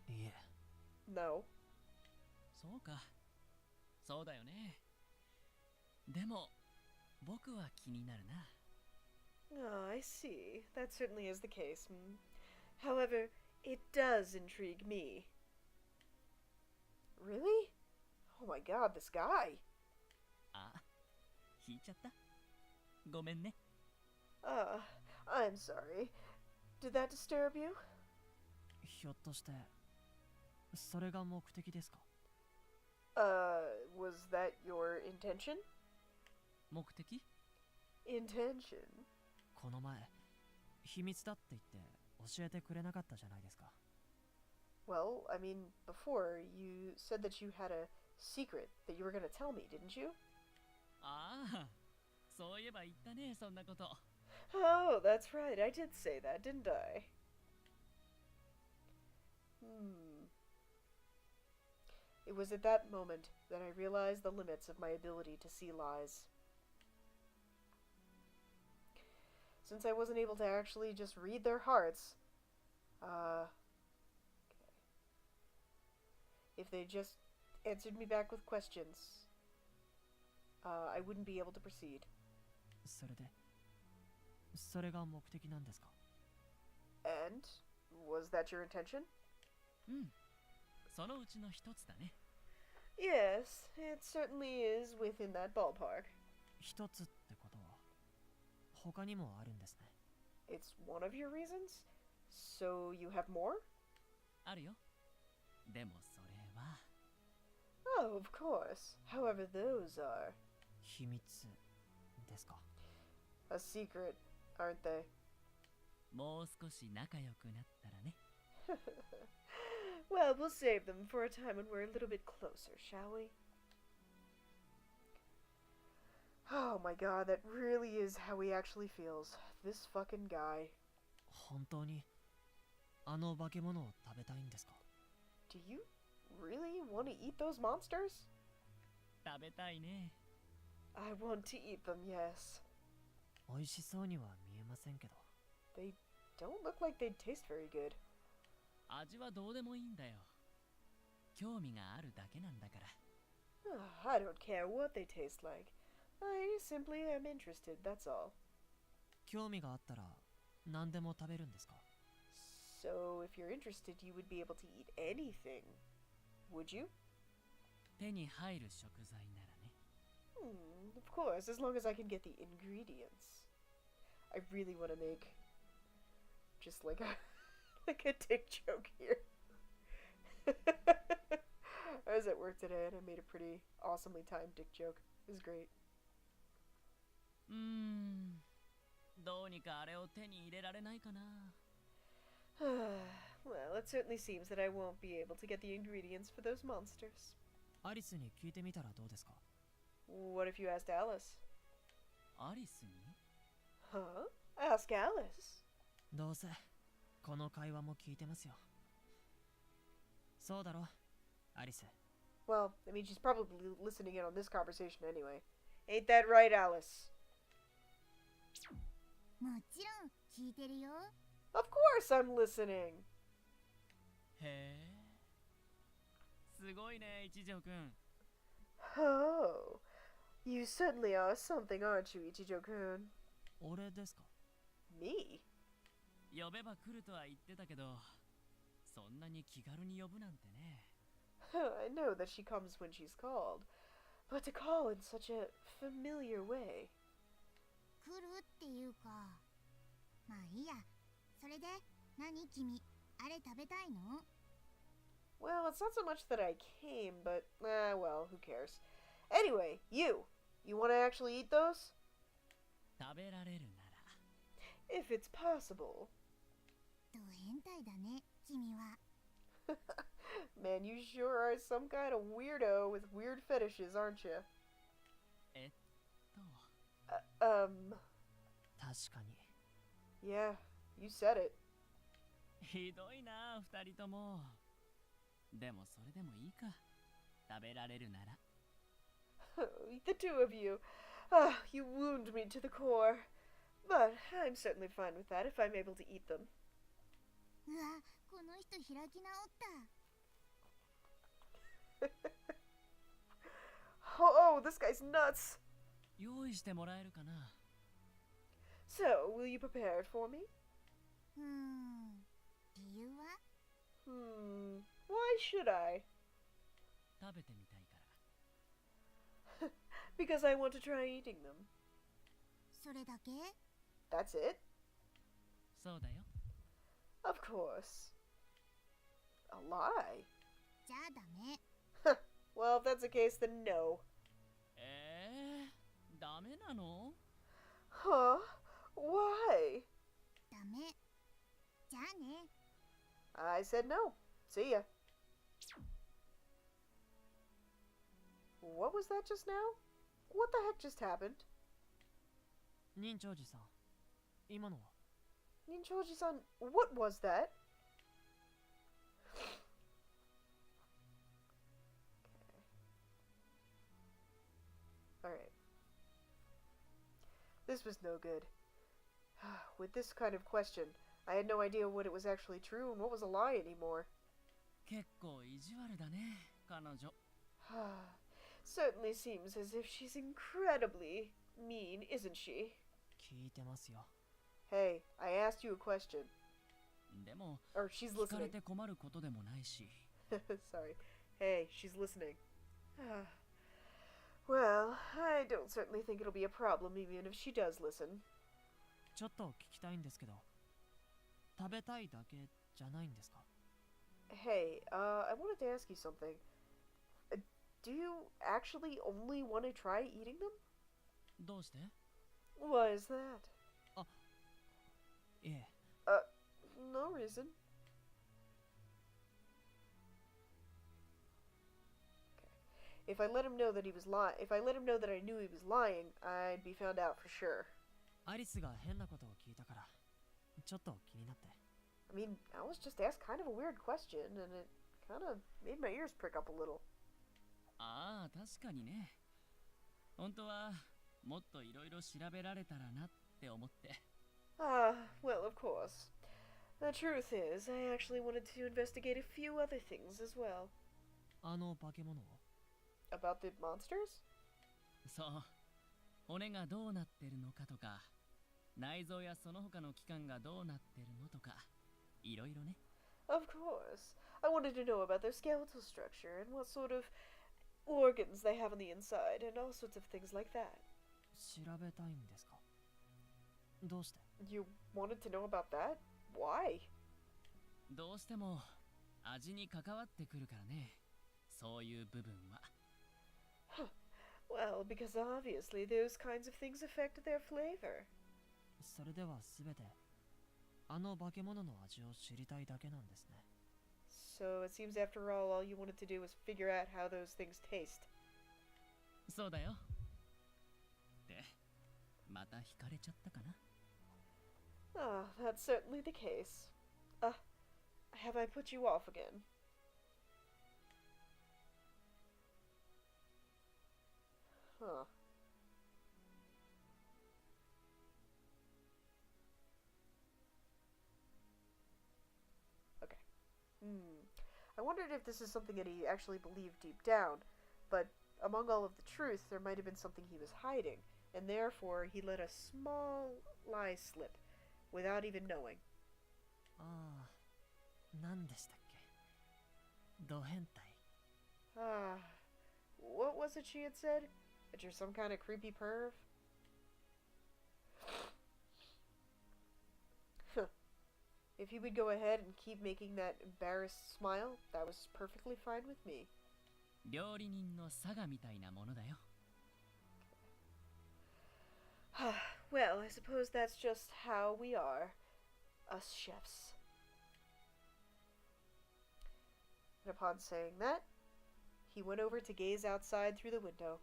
いえ。No. そうか。そうだよね。でも、僕は気になるな。Oh, I see. That certainly is the case. However, it does intrigue me. Really? Oh my god, this guy. あ、引いちゃった。ごめんね。I'm sorry. Did that disturb you? ひょっとして、それが目的ですか？ Was that your intention? 目的？ Intention? この前、秘密だって言って教えてくれなかったじゃないですか。Well, I mean, before, you said that you had a secret that you were gonna tell me, didn't you? ああ、そういえば言ったね、そんなこと。Oh, that's right. I did say that, didn't I? It was at that moment that I realized the limits of my ability to see lies. Since I wasn't able to actually just read their hearts, okay. If they just answered me back with questions, I wouldn't be able to proceed. それで、それが目的なんですか？ And was that your intention? うん、そのうちの一つだね。Yes, it certainly is within that ballpark. 一つってことは、他にもあるんですね。It's one of your reasons? So you have more? あるよ。でもそれは。Oh, of course. However, those are 秘密ですか？ a secret, aren't they? もう少し仲良くなったらね。Well, we'll save them for a time when we're a little bit closer, shall we? Oh my god, that really is how he actually feels. This fucking guy. 本当にあの化け物を食べたいんですか？ Do you really want to eat those monsters? 食べたいね。I want to eat them, yes. 美味しそうには見えませんけど。They don't look like they'd taste very good. 味はどうでもいいんだよ。興味があるだけなんだから。I don't care what they taste like. I simply am interested, that's all. 興味があったら何でも食べるんですか？ So, if you're interested, you would be able to eat anything. Would you? 手に入る食材ならね。Of course, as long as I can get the ingredients. I really want to make just like a like a dick joke here. I was at work today and I made a pretty awesomely timed dick joke. It was great. どうにかあれを手に入れられないかな。Well, it certainly seems that I won't be able to get the ingredients for those monsters. アリスに聞いてみたらどうですか？ What if you asked Alice? アリスに？ Huh? Ask Alice. どうせこの会話も聞いてますよ。そうだろ、アリス。 Well, I mean, she's probably listening in on this conversation anyway. Ain't that right, Alice? もちろん聞いてるよ。 Of course I'm listening. へえ。すごいね、一条くん。 Oh, you certainly are something, aren't you, Ichijo-kun? 俺ですか？ Me? 呼べば来るとは言ってたけど、そんなに気軽に呼ぶなんてね。I know that she comes when she's called, but to call in such a familiar way. 来るっていうか。まあいいや。それで、何君、あれ食べたいの？ Well, it's not so much that I came, but, well, who cares? Anyway, you want to actually eat those? 食べられるなら。 If it's possible. ド変態だね、君は。Man, you sure are some kind of weirdo with weird fetishes, aren't you? 確かに。 Yeah, you said it. ひどいな、二人とも。でもそれでもいいか。食べられるなら。The two of you. You wound me to the core. But I'm certainly fine with that if I'm able to eat them. うわ、この人開き直った。Oh, this guy's nuts. 用意してもらえるかな。 So, will you prepare it for me? 理由は？ Why should I? 食べてみたいから。 Because I want to try eating them. それだけ？ That's it? そうだよ。 Of course. A lie? じゃあダメ。 Well, if that's the case, then no. ダメなの？ Huh? Why? ダメ。じゃあね。 I said no. See ya. What was that just now? What the heck just happened? 忍長寺さん、今のは？ Ninchouji-san, what was that? Alright. This was no good. With this kind of question, I had no idea what it was actually true and what was a lie anymore. 結構意地悪だね、彼女。 Certainly seems as if she's incredibly mean, isn't she? 聞いてますよ。 Hey, I asked you a question. でも、 Or she's 聞かれ listening. て困ることでもないし。 Sorry. Hey, she's listening. Well, I don't certainly think it'll be a problem even if she does listen. ちょっと聞きたいんですけど、食べたいだけじゃないんですか？ Hey, I wanted to ask you something. Do you actually only want to try eating them? どうして？ Why is that? いえ、 No reason. If I let him know that he was if I let him know that I knew he was lying, I'd be found out for sure. アリスが変なことを聞いたから、ちょっと気になって。I mean, I was just asked kind of a weird question, and it kind of made my ears prick up a little. ああ、確かにね。本当はもっといろいろ調べられたらなって思って。Well, of course. The truth is, I actually wanted to investigate a few other things as well. あの化け物を？ About the monsters? そう。骨がどうなってるのかとか、内臓やその他の器官がどうなってるのとか、いろいろね。Of course. I wanted to know about their skeletal structure and what sort of organs they have on the inside and all sorts of things like that. 調べたいんですか？どうして？ You wanted to know about that? Why? どうしても味に関わってくるからね。そういう部分は。Well, because obviously those kinds of things affect their flavor. それではすべてあの化け物の味を知りたいだけなんですね。So it seems after all you wanted to do was figure out how those things taste. そうだよ。で、また惹かれちゃったかな。Ah, that's certainly the case. Have I put you off again? Huh. Okay. I wondered if this is something that he actually believed deep down, but among all of the truth, there might have been something he was hiding, and therefore he let a small lie slip, without even knowing. ああ、何でしたっけ？ド変態。What was it she had said? That you're some kind of creepy perv? If he would go ahead and keep making that embarrassed smile, that was perfectly fine with me. 料理人の差がみたいなものだよ。Well, I suppose that's just how we are, us chefs. And upon saying that, he went over to gaze outside through the window.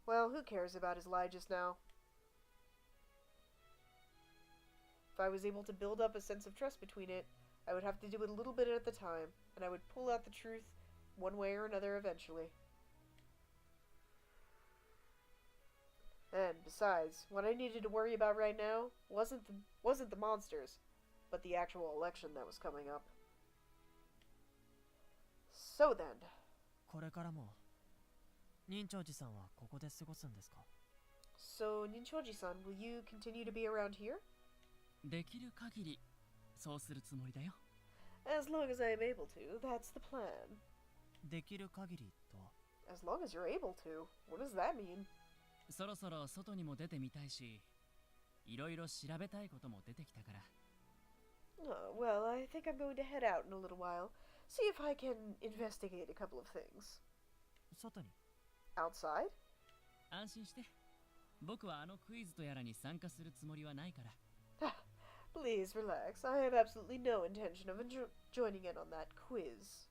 Well, who cares about his lie just now? If I was able to build up a sense of trust between it, I would have to do it a little bit at a time, and I would pull out the truth one way or another eventually. And besides, what I needed to worry about right now wasn't the monsters, but the actual election that was coming up. So then. これからも任長寺さんはここで過ごすんですか？ So, Ninchouji-san, will you continue to be around here? できる限りそうするつもりだよ。As long as I am able to, that's the plan. できる限りとは？ As long as you're able to? What does that mean? そろそろ外にも出てみたいし、いろいろ調べたいことも出てきたから。Well, I think I'm going to head out in a little while. See if I can investigate a couple of things. 外に？ Outside? 安心して。僕はあのクイズとやらに参加するつもりはないから。Please relax. I have absolutely no intention of joining in on that quiz.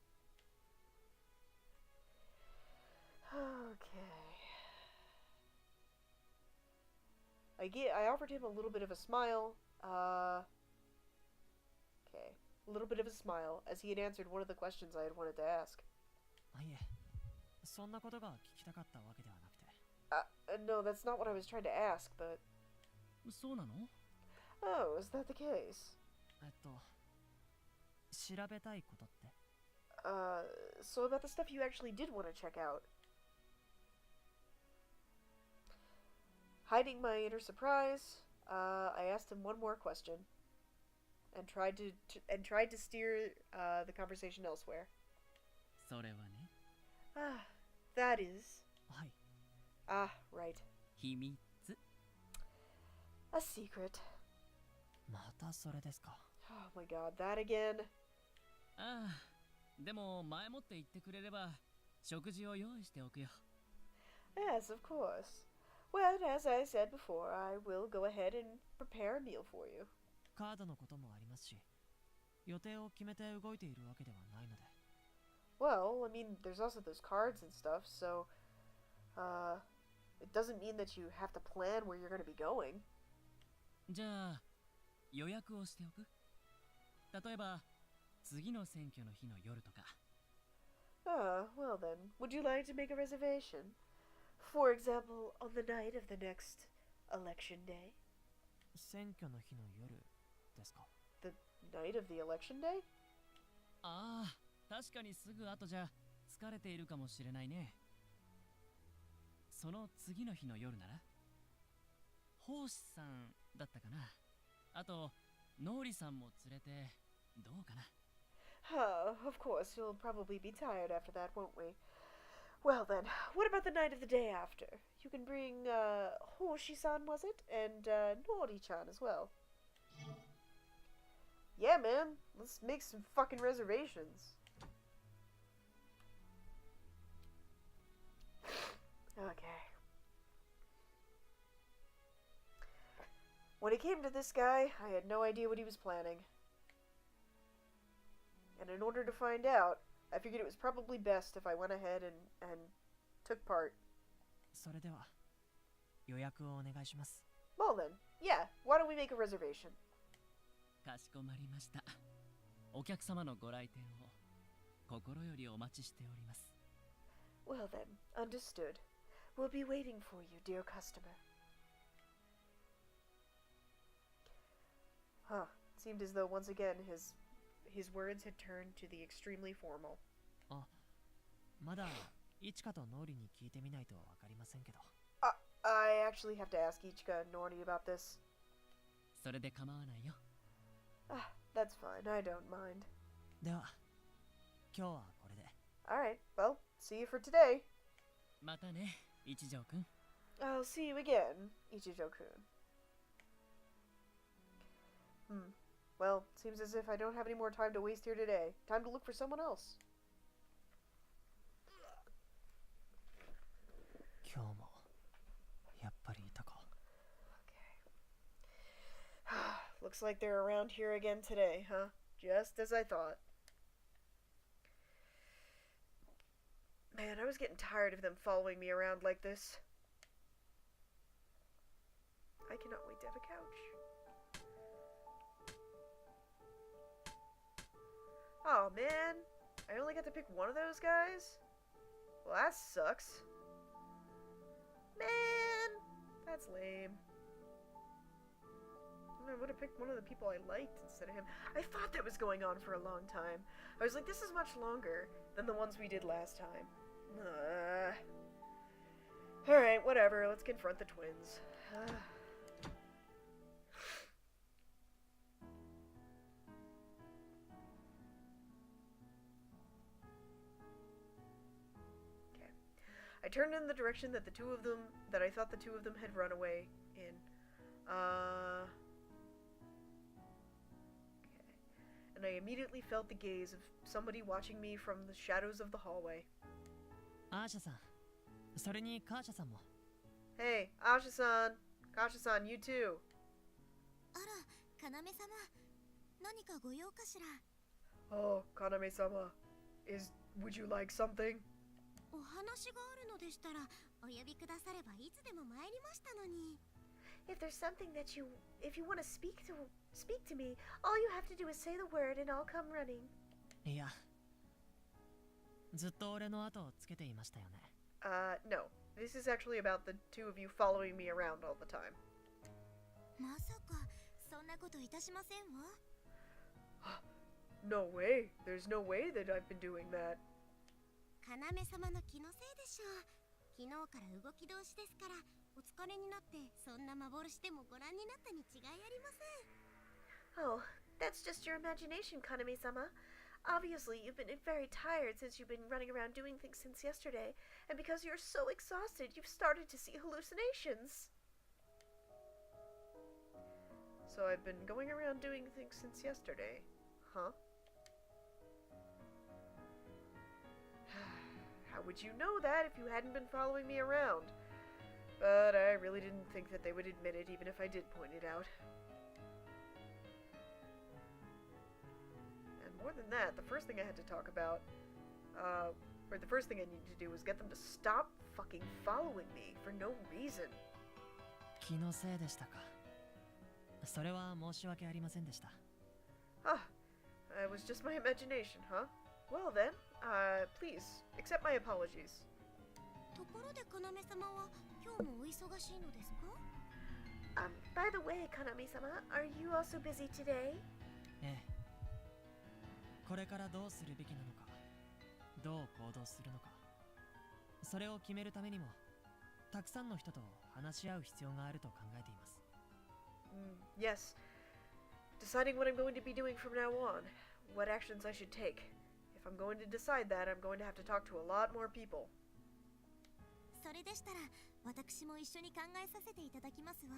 Okay. I offered him a little bit of a smile. Okay. A little bit of a smile as he had answered one of the questions I had wanted to ask. いえ、そんなことが聞きたかったわけではなくて。No, that's not what I was trying to ask, but... そうなの？ Oh, is that the case? 調べたいことって？ So about the stuff you actually did want to check out. Hiding my inner surprise, I asked him one more question. And tried to steer the conversation elsewhere. それはね。That is... はい。right. 秘密。A secret. またそれですか。Oh my god, that again. ああ、でも前もって言ってくれれば食事を用意しておくよ。Yes, of course. Well, as I said before, I will go ahead and prepare a meal for you. カードのこともありますし、予定を決めて動いているわけではないので。Well, I mean, there's also those cards and stuff, so, it doesn't mean that you have to plan where you're going to be going. じゃあ、予約をしておく？例えば、次の選挙の日の夜とか。Well then, would you like to make a reservation? For example, on the night of the next election day? 選挙の日の夜ですか？ The night of the election day? ああ、確かにすぐ後じゃ疲れているかもしれないね。その次の日の夜なら奉仕さんだったかな。あとノーリさんも連れてどうかな。Of course, you'll probably be tired after that, won't we? Well then, what about the night of the day after? You can bring, Hoshi-san, was it? And, Nori-chan as well. Yeah, man, let's make some fucking reservations. Okay. When it came to this guy, I had no idea what he was planning. And in order to find out, I figured it was probably best if I went ahead and took part. それでは予約をお願いします。 Well then, yeah, why don't we make a reservation? かしこまりました。お客様のご来店を心よりお待ちしております。 Well then, understood. We'll be waiting for you, dear customer. Huh. Seemed as though once again his words had turned to the extremely formal. あ、まだイチカとノーリに聞いてみないとわかりませんけど。I actually have to ask Ichika and Nori about this. それで構わないよ。That's fine, I don't mind. では、今日はこれで。Alright, well, see you for today. またね、一条くん。I'll see you again, Ichijo-kun. Well, seems as if I don't have any more time to waste here today. Time to look for someone else. 今日もやっぱりいたか。Okay. Looks like they're around here again today, huh? Just as I thought. Man, I was getting tired of them following me around like this. I cannot wait to have a couch. Oh man, I only got to pick one of those guys? Well, that sucks. Man, that's lame. I would have picked one of the people I liked instead of him. I thought that was going on for a long time. I was like, this is much longer than the ones we did last time. Alright, whatever. Let's confront the twins. Okay. I turned in the direction that I thought the two of them had run away in. Okay. And I immediately felt the gaze of somebody watching me from the shadows of the hallway. アーシャさん、それにカーシャさんも。Hey, Asha-san. Kasha-san, you too. あら、かなめ様。何かご用かしら。 Oh, Kaname-sama. Would you like something? お話があるのでしたら、お呼びくださればいつでも参りましたのに。If there's something if you want to speak to me, all you have to do is say the word and I'll come running. いや、ずっと俺の後をつけていましたよね。No. This is actually about the two of you following me around all the time. まさか、そんなこといたしませんわ。No way. There's no way that I've been doing that. かなめ様の気のせいでしょう。昨日から動き通しですから、お疲れになってそんな幻でもご覧になったに違いありません。Oh, that's just your imagination, Kaname-sama. Obviously, you've been very tired since you've been running around doing things since yesterday, and because you're so exhausted, you've started to see hallucinations. So I've been going around doing things since yesterday, huh? How would you know that if you hadn't been following me around? But I really didn't think that they would admit it, even if I did point it out. And more than that, the first thing I had to talk about, or the first thing I needed to do was get them to stop fucking following me for no reason. 気のせいでしたか。それは申し訳ありませんでした。Ah, it was just my imagination, huh? Well then, please, accept my apologies. ところでかなめ様は今日もお忙しいのですか？ By the way, Kaname-sama, are you also busy today? ええ。これからどうするべきなのか、どう行動するのか、それを決めるためにも、たくさんの人と話し合う必要があると考えています。Yes. Deciding what I'm going to be doing from now on. What actions I should take. If I'm going to decide that, I'm going to have to talk to a lot more people. それでしたら私も一緒に考えさせていただきますわ。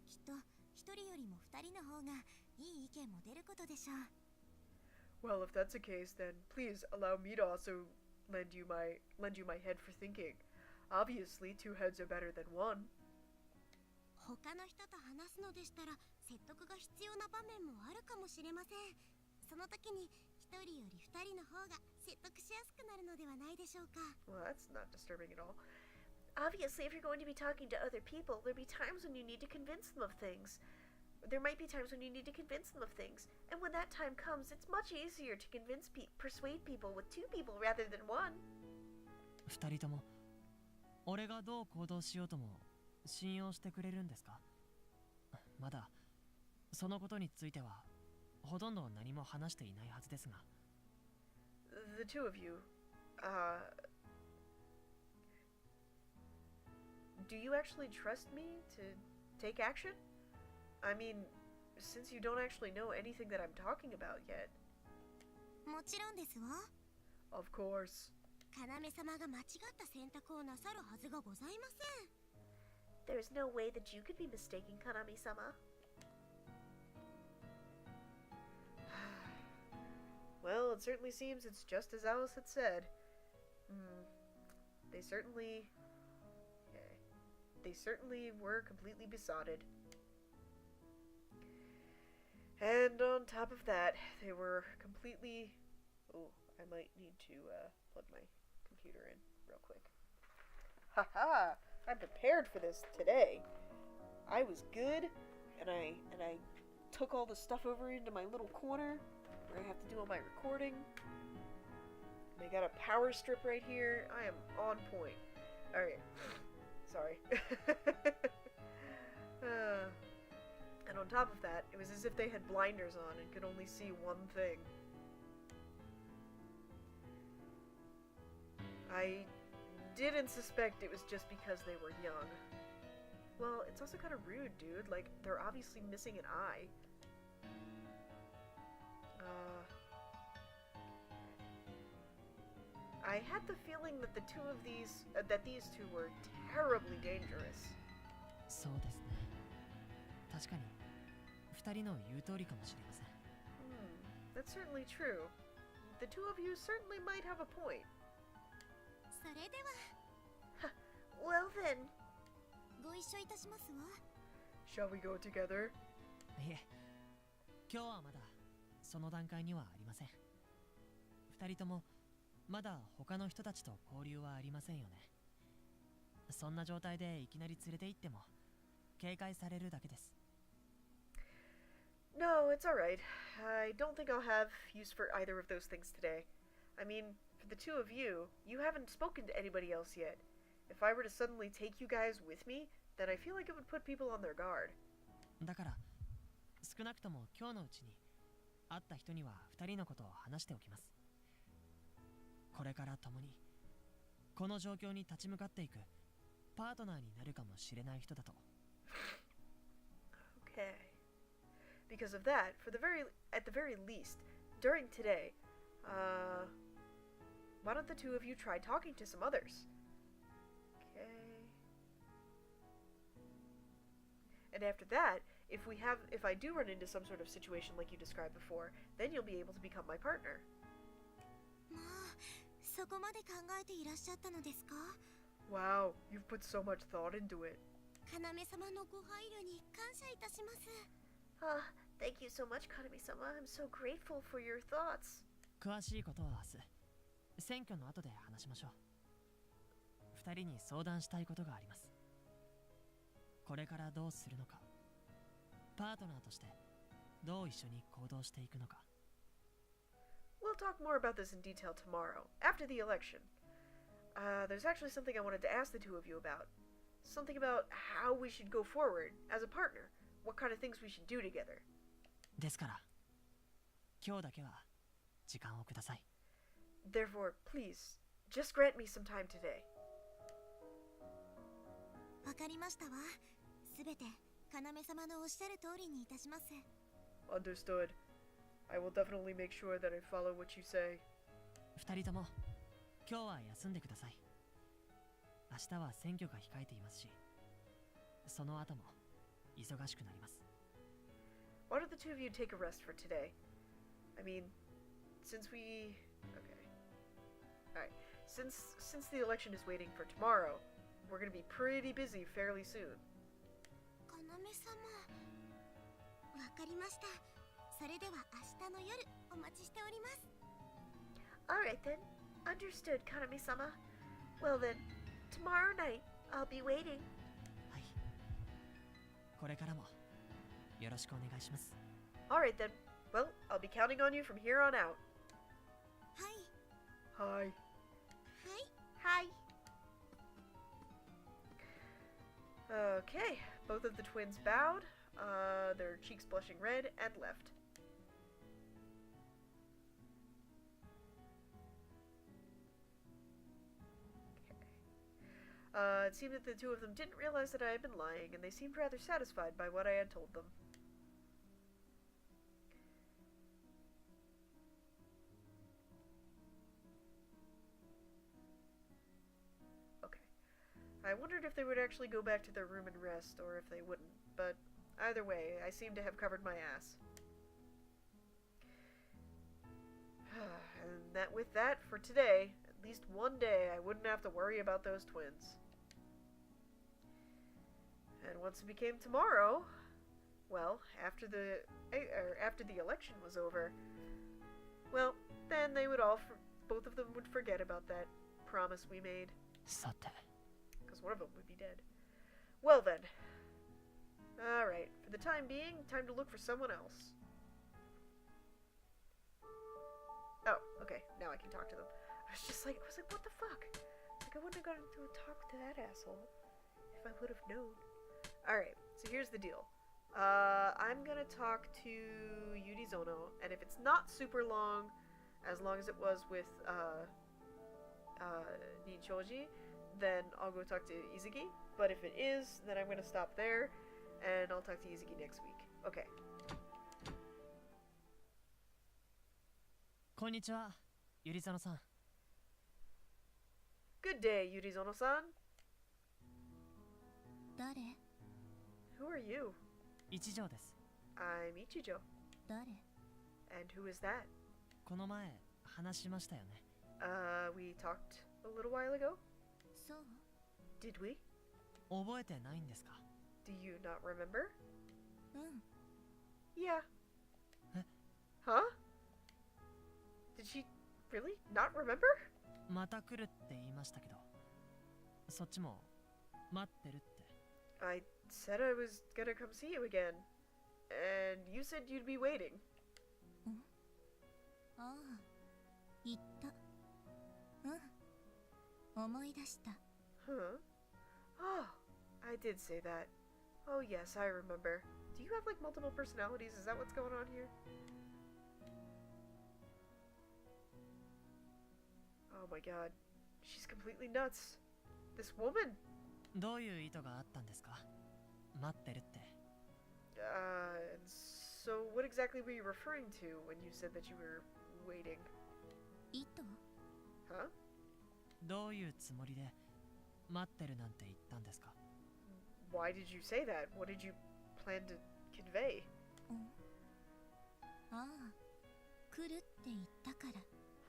きっと一人よりも二人の方がいい意見も出ることでしょう。 Well, if that's the case, then please allow me to also lend you my head for thinking. Obviously, two heads are better than one. 他の人と話すのでしたら説得が必要な場面もあるかもしれません。その時に一人より二人の方が説得しやすくなるのではないでしょうか。 Well, that's not disturbing at all. Obviously, if you're going to be talking to other people, there'll be times when you need to convince them of things. There might be times when you need to convince them of things, and when that time comes, it's much easier to persuade people with two people rather than one. 二人とも俺がどう行動しようとも信用してくれるんですか？まだそのことについてはほとんど何も話していないはずですが。The two of you, do you actually trust me to take action? I mean, since you don't actually know anything that I'm talking about yet. もちろんですわ。 Of course. 要様が間違った選択をなさるはずがございません。 There's no way that you could be mistaken, Kanami-sama. Well, it certainly seems it's just as Alice had said. They certainly were completely besotted. And on top of that, they were completely... Oh, I might need to plug my computer in real quick. Haha! I'm prepared for this today. I was good, and I took all the stuff over into my little corner where I have to do all my recording. And I got a power strip right here. I am on point. Alright. Sorry. And on top of that, it was as if they had blinders on and could only see one thing. I didn't suspect it was just because they were young. Well, it's also kind of rude, dude. Like, they're obviously missing an eye. I had the feeling that these two were terribly dangerous. そうですね。確かに二人の言う通りかもしれません。That's certainly true. The two of you certainly might have a point. それでは Well then, ご一緒いたしますわ。 shall we go together? いえ、今日はまだその段階にはありません。二人ともまだ他の人たちと交流はありませんよね。そんな状態でいきなり連れて行っても警戒されるだけです。No, it's alright. I don't think I'll have use for either of those things today. I mean, for the two of you, you haven't spoken to anybody else yet. If I were to suddenly take you guys with me, then I feel like it would put people on their guard. だから少なくとも今日のうちに会った人には二人のことを話しておきます。これから共にこの状況に立ち向かっていくパートナーになるかもしれない人だと。Okay. Because of that, at the very least, during today, why don't the two of you try talking to some others? Okay. And after that, if I do run into some sort of situation like you described before, then you'll be able to become my partner. まあ、そこまで考えていらっしゃったのですか？ Wow, you've put so much thought into it. 要様のご配慮に感謝いたします。 Thank you so much, Kanami-sama. I'm so grateful for your thoughts. 詳しいことは明日選挙の後で話しましょう。二人に相談したいことがあります。これからどうするのか、パートナーとしてどう一緒に行動していくのか。We'll talk more about this in detail tomorrow, after the election. There's actually something I wanted to ask the two of you about. Something about how we should go forward as a partner. What kind of things we should do together. ですから今日だけは時間をください。 Therefore, please, just grant me some time today. かりましたわ。すべて要様のおっしゃる通りにいたします。 Understood. I will definitely make sure that I follow what you say. 二人とも今日は休んでください。明日は選挙が控えていますし、その後も忙しくなります。 Why don't the two of you take a rest for today? I mean, since we... Okay. Alright. Since the election is waiting for tomorrow, we're gonna be pretty busy fairly soon. 要様、わかりました。それでは明日の夜お待ちしております。 Alright then. Understood, Kanami-sama. Well then, tomorrow night, I'll be waiting. はい。これからもよろしくお願いします。 Alright then. Well, I'll be counting on you from here on out. はい。 Hi. はい。 Hi. Okay. Both of the twins bowed, their cheeks blushing red, and left. It seemed that the two of them didn't realize that I had been lying, and they seemed rather satisfied by what I had told them. Okay. I wondered if they would actually go back to their room and rest, or if they wouldn't, but either way, I seem to have covered my ass. And that with that, for today, at least one day I wouldn't have to worry about those twins. And once it became tomorrow, well, after the election was over, well, then they would both of them would forget about that promise we made. さて、 Because one of them would be dead. Well then. Alright, for the time being, time to look for someone else. Oh, okay, now I can talk to them. I was like, what the fuck? Like, I wouldn't have gotten to talk to that asshole if I would have known. Alright, so here's the deal. I'm gonna talk to Yurizono, and if it's not super long as it was with, Ninchouji, then I'll go talk to Izuki. But if it is, then I'm gonna stop there, and I'll talk to Izuki next week. Okay. こんにちは、ゆりざのさん。 Good day, Yurizono-san. 誰？ Who are you? 一条です。 I'm Ichijo. 誰？ And who is that? この前話しましたよね。 We talked a little while ago? そう？ Did we? 覚えてないんですか？ Do you not remember? うん。 Yeah. Huh? Huh? Did she really not remember? また来るって言いましたけど、そっちも待ってるって。 I said I was gonna come see you again. And you said you'd be waiting. ああ、言った。うん。思い出した。 Huh? Oh, I did say that. Oh yes, I remember. Do you have like multiple personalities? Is that what's going on here? Oh my god. She's completely nuts. This woman. どういう意図があったんですか？待ってるって。 And so what exactly were you referring to when you said that you were waiting? 意図？ Huh? どういうつもりで待ってるなんて言ったんですか？ Why did you say that? What did you plan to convey? うん。ああ、来るって言ったか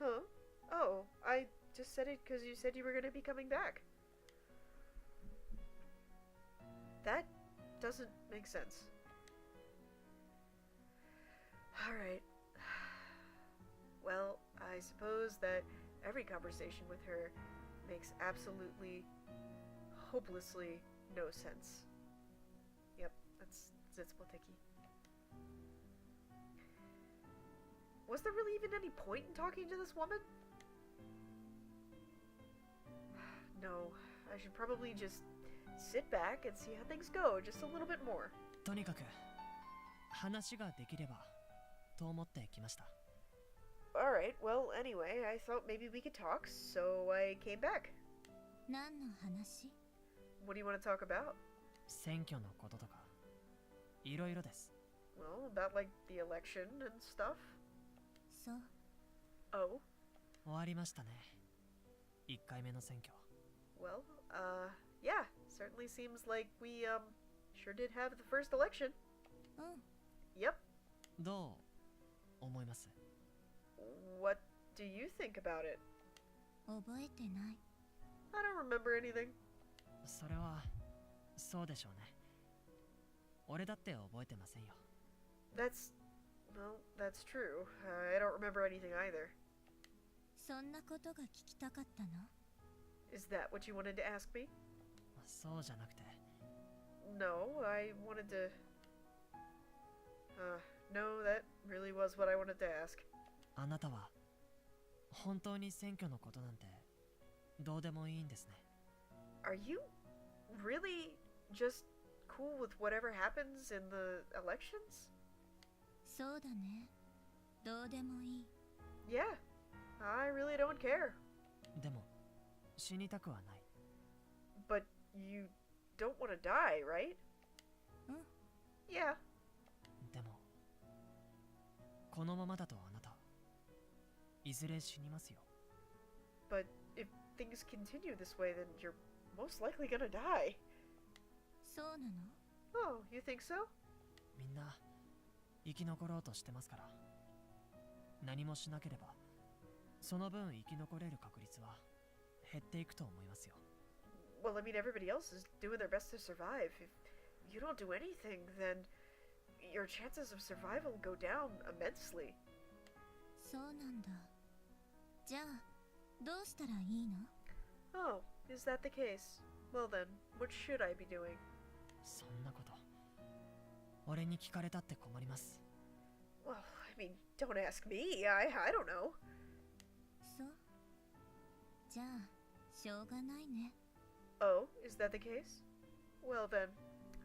ら。 Huh? Oh, I just said it because you said you were going to be coming back. That doesn't make sense. Alright. Well, I suppose that every conversation with her makes absolutely, hopelessly no sense. Yep, that's Zitsupoteki. Was there really even any point in talking to this woman? No, I should probably just sit back and see how things go just a little bit more. とにかく話ができればと思ってきました。 Alright, well, anyway, I thought maybe we could talk, so I came back. 何の話？ what do you want to talk about? 選挙のこととかいろいろです。 Well, about like the election and stuff. そう。 Oh, 終わりましたね。1回目の選挙。 well, yeah, certainly seems like we, sure did have the first election. うん。 Yep. どう思います？ What do you think about it? 覚えてない。 I don't remember anything. それはそうでしょうね。俺だって覚えてませんよ。 That's, well, that's true. I don't remember anything either. そんなことが聞きたかったの？ Is that what you wanted to ask me? そうじゃなくて、 No, I wanted to... no, that really was what I wanted to ask. あなたは本当に選挙のことなんてどうでもいいんですね。 Are you really just cool with whatever happens in the elections? そうだね。どうでもいい。 Yeah, I really don't care. でも死にたくはない。 But you don't want to die, right? うん。 Yeah. でもこのままだとあなたいずれ死にますよ。 But if things continue this way, then you're most likely gonna die. そうなの？ Oh, you think so? みんな生き残ろうとしてますから。何もしなければその分生き残れる確率は減っていくと思いますよ。 Well, I mean, everybody else is doing their best to survive. If you don't do anything, then your chances of survival go down immensely. そうなんだ。じゃあ、どうしたらいいの？ Oh, is that the case? Well then, what should I be doing? そんなこと俺に聞かれたって困ります。 Well, I mean, don't ask me. I don't know. そう。じゃあ、しょうがないね。 Oh, is that the case? Well then,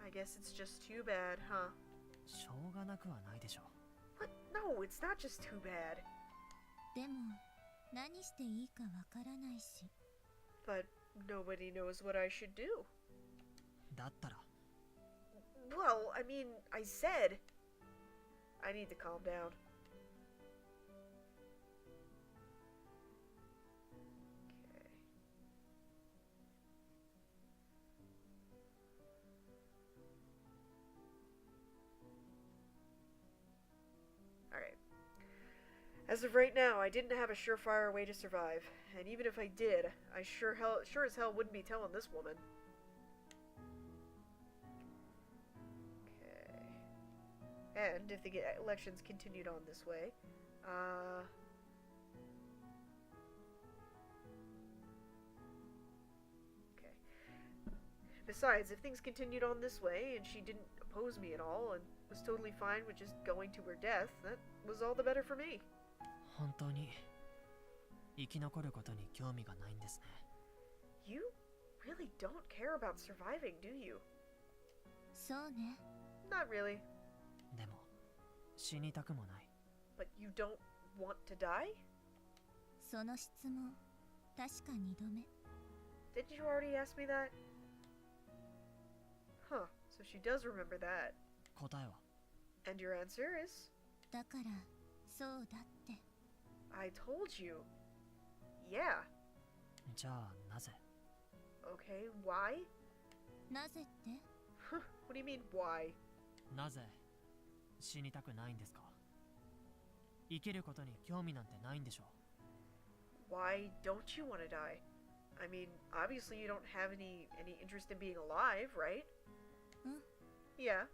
I guess it's just too bad, huh? しょうがなくはないでしょう。 What? No, it's not just too bad. でも、何していいかわからないし。 But nobody knows what I should do. だったら Well, I mean, I said... I need to calm down. Okay. Alright. As of right now, I didn't have a surefire way to survive. And even if I did, I sure as hell wouldn't be telling this woman. And if the elections continued on this way, okay. Besides, if things continued on this way and she didn't oppose me at all and was totally fine with just going to her death, that was all the better for me. 本当に生き残ることに興味がないんですね。 You really don't care about surviving, do you? そうね。 Not really. でも死にたくもない。 But you don't want to die? その質問、確か2度目。 Didn't you already ask me that? Huh, so she does remember that. 答えは And your answer is? だから、そうだって。 I told you. Yeah. じゃあなぜ Okay, why? なぜって？ What do you mean, why? なぜ死にたくないんですか？生きることに興味なんてないんでしょう。 Why don't you want to die? I mean, obviously you don't have any interest in being alive, right? うん。 Yeah.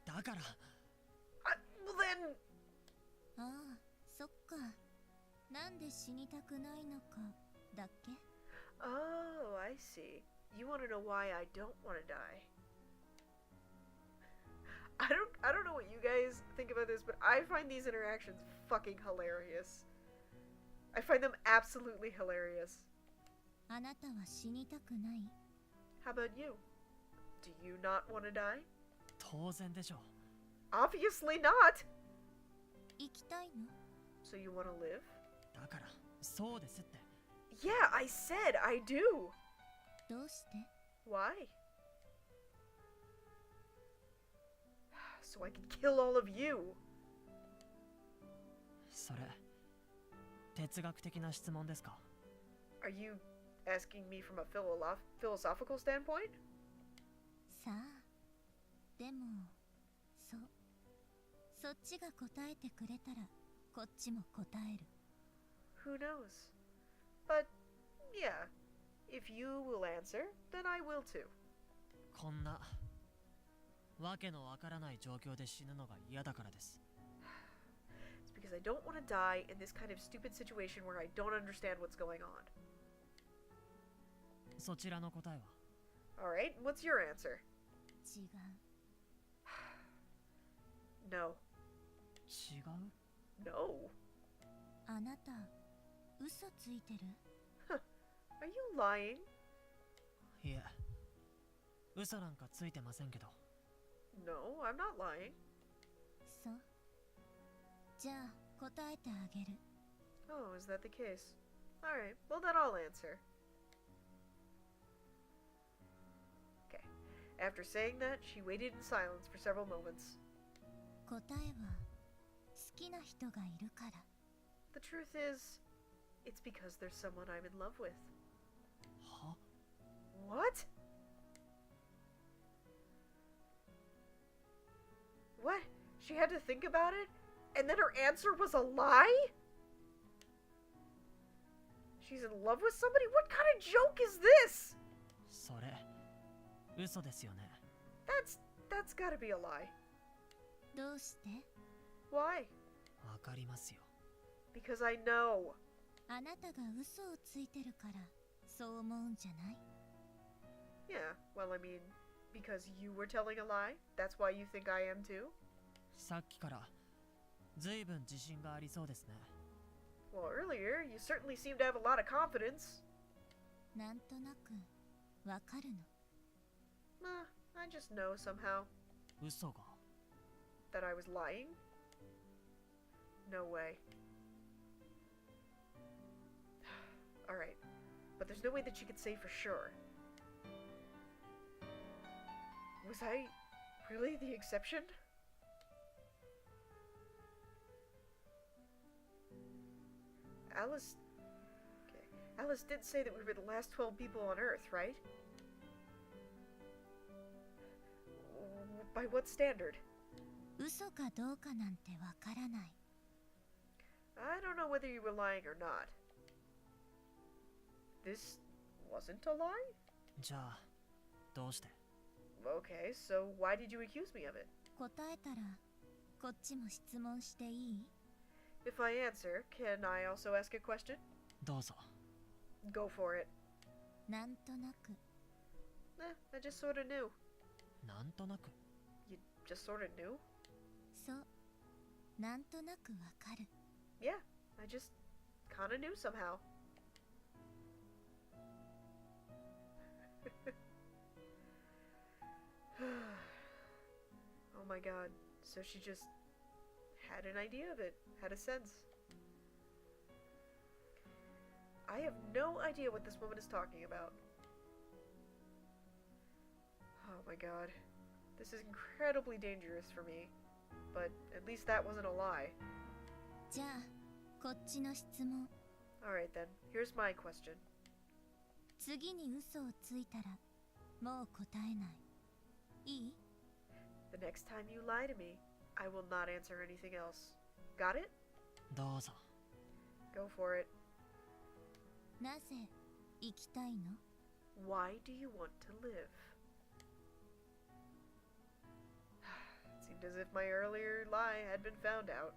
だから Well then... ああ、そっか。なんで死にたくないのか、だっけ？ Oh, I see. You want to know why I don't want to die. I don't know what you guys think about this, but I find these interactions fucking hilarious. I find them absolutely hilarious. あなたは死にたくない？ How about you? Do you not want to die? 当然でしょう。 Obviously not! 生きたいの？ So you want to live? だからそうですって。 Yeah, I said I do! どうして？ Why? So I can kill all of you. それ哲学的な質問ですか？ Are you asking me from a philosophical standpoint? さあ、でもそっちが答えてくれたらこっちも答える。 Who knows? But, yeah, if you will answer, then I will too. こんなわけのわからない状況で死ぬのが嫌だからです。 It's because I don't want to die in this kind of stupid situation where I don't understand what's going on. そちらの答えは？ Alright, what's your answer? 違う。 No. 違う？ No? あなた嘘ついてる？ Are you lying? いえ、嘘なんかついてませんけど。 No, I'm not lying. そう。じゃあ答えてあげる。 Oh, is that the case? Alright, well then I'll answer. Okay. After saying that, she waited in silence for several moments. 答えは好きな人がいるから。 The truth is, it's because there's someone I'm in love with. は？ What? What? She had to think about it? And then her answer was a lie? She's in love with somebody? What kind of joke is this? それ嘘ですよね。 That's gotta be a lie. どうして？ Why? わかりますよ。 Because I know. あなたが嘘をついてるからそう思うんじゃない？ Yeah, well, I mean, because you were telling a lie? That's why you think I am too? さっきからずいぶん自信がありそうですね。 Well, earlier, you certainly seemed to have a lot of confidence. なんとなくわかるの。 Nah, I just know somehow 嘘が？ that I was lying. No way. Alright, but there's no way that she could say for sure. Was I really the exception? Alice... Okay. Alice did say that we were the last 12 people on Earth, right? By what standard? 嘘かどうかなんてわからない。 I don't know whether you were lying or not. This wasn't a lie? じゃあどうして？ Okay, so why did you accuse me of it? 答えたらこっちも質問していい？ If I answer, can I also ask a question? どうぞ。 Go for it. なんとなく。 I just sorta knew. なんとなく？ You just sorta knew? そう。なんとなくわかる。 Yeah, I just kinda knew somehow. Oh my god, so she just had an idea of it, had a sense. I have no idea what this woman is talking about. Oh my god, this is incredibly dangerous for me, but at least that wasn't a lie. じゃあこっちの質問。 Alright then, here's my question. 次に嘘をついたらもう答えない。いい？ The next time you lie to me, I will not answer anything else. Got it? どうぞ。 Go for it. なぜ生きたいの？ Why do you want to live? It seemed as if my earlier lie had been found out.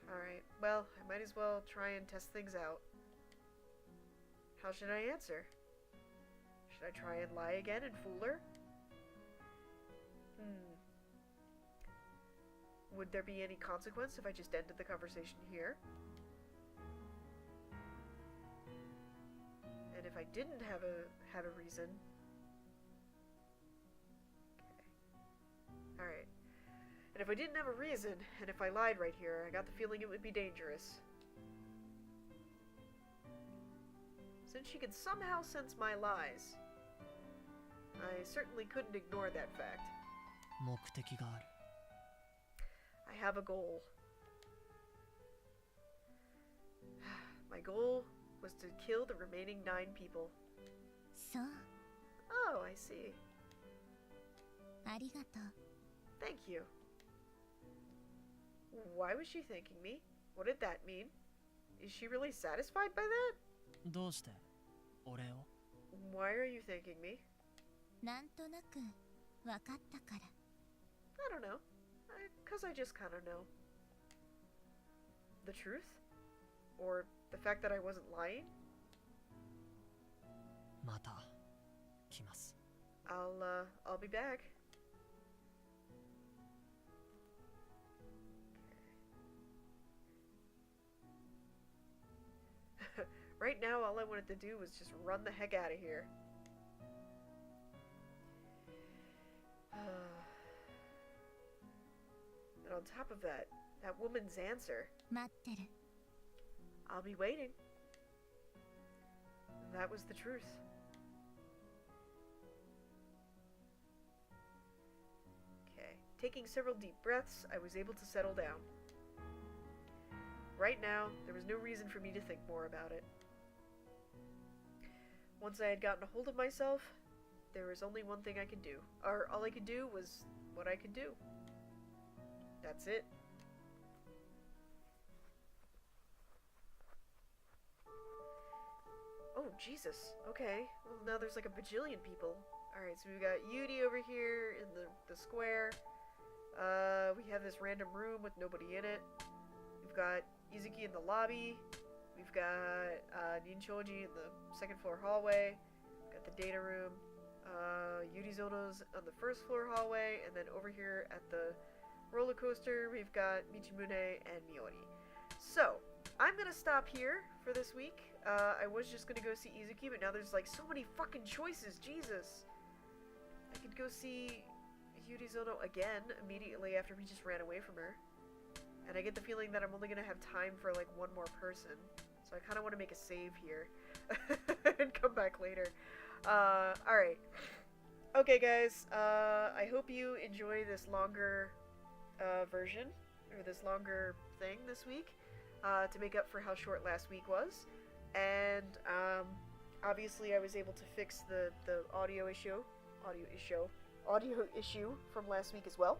Alright, well, I might as well try and test things out. How should I answer? Should I try and lie again and fool her? Would there be any consequence if I just ended the conversation here? And if I didn't have a reason... Okay. Alright. And if I didn't have a reason, and if I lied right here, I got the feeling it would be dangerous. since she could somehow sense my lies, I certainly couldn't ignore that fact. 目的がある。 I have a goal. My goal was to kill the remaining 9 people. そう。 Oh, I see. ありがとう。 Thank you. Why was she thanking me? What did that mean? Is she really satisfied by that? どうして俺を？ Why are you thanking me? なんとなく分かったから。 I don't know. Cause I just kinda know. The truth? Or the fact that I wasn't lying? また来ます。 I'll be back. Right now, all I wanted to do was just run the heck out of here. And on top of that, that woman's answer. 待ってる。 I'll be waiting. That was the truth. Okay. Taking several deep breaths, I was able to settle down. Right now, there was no reason for me to think more about it. Once I had gotten a hold of myself, there was only one thing I could do. Or all I could do was what I could do. That's it. Oh, Jesus. Okay. Well, now there's like a bajillion people. Alright, so we've got Yudi over here in the square. We have this random room with nobody in it. We've got Izuki in the lobby. We've got Ninchouji in the second floor hallway. Got the data room. Yurizono's on the first floor hallway. And then over here at the roller coaster, we've got Michimune and Miori. So, I'm gonna stop here for this week. I was just gonna go see Izuki, but now there's like so many fucking choices. Jesus. I could go see Yurizono again immediately after we just ran away from her. And I get the feeling that I'm only gonna have time for like one more person. So I kind of want to make a save here and come back later. Alright. Okay, guys. I hope you enjoy this longer version, or this longer thing this week, to make up for how short last week was. And obviously I was able to fix the audio issue from last week as well.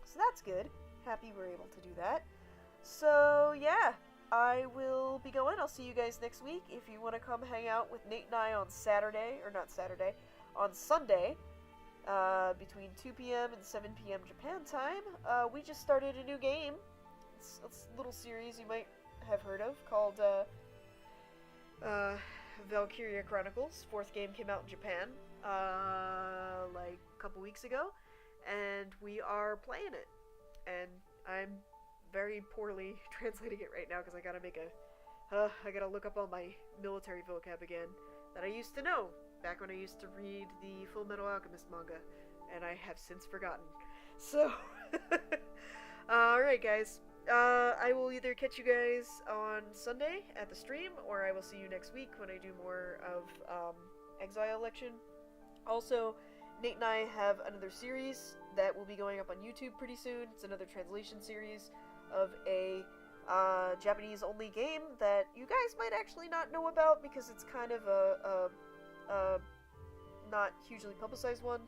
So that's good. Happy we're able to do that. So yeah, I will be going. I'll see you guys next week. If you want to come hang out with Nate and I on Saturday, or not Saturday, on Sunday, between 2 p.m. and 7 p.m. Japan time, we just started a new game. It's a little series you might have heard of called Valkyria Chronicles. 4th game came out in Japan like a couple weeks ago, and we are playing it. And I'm very poorly translating it right now because I gotta make I gotta look up all my military vocab again that I used to know back when I used to read the Full Metal Alchemist manga, and I have since forgotten. So, alright guys, I will either catch you guys on Sunday at the stream, or I will see you next week when I do more of Exile Election. Also, Nate and I have another series that will be going up on YouTube pretty soon. It's another translation series of a Japanese-only game that you guys might actually not know about because it's kind of a not hugely publicized one.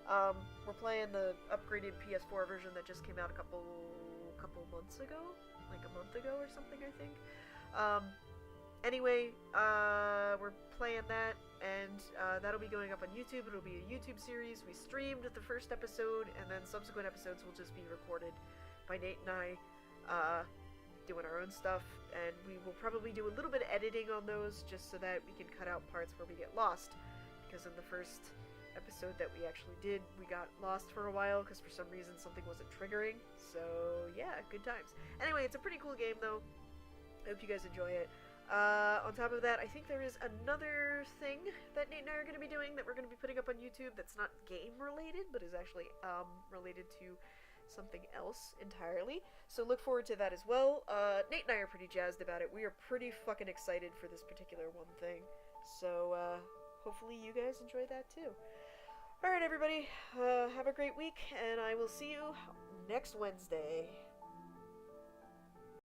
We're playing the upgraded PS4 version that just came out a couple months ago, like a month ago or something, I think. Anyway, we're playing that, and that'll be going up on YouTube. It'll be a YouTube series. We streamed the first episode, and then subsequent episodes will just be recorded by Nate and I, doing our own stuff, and we will probably do a little bit of editing on those just so that we can cut out parts where we get lost, because in the first episode that we actually did, we got lost for a while because for some reason something wasn't triggering. So yeah, good times. Anyway, it's a pretty cool game though. I hope you guys enjoy it. On top of that, I think there is another thing that Nate and I are going to be doing that we're going to be putting up on YouTube that's not game related, but is actually related to something else entirely. So look forward to that as well. Nate and I are pretty jazzed about it. We are pretty fucking excited for this particular one thing So hopefully you guys enjoyed that too. Alright, everybody, have a great week, and I will see you next Wednesday.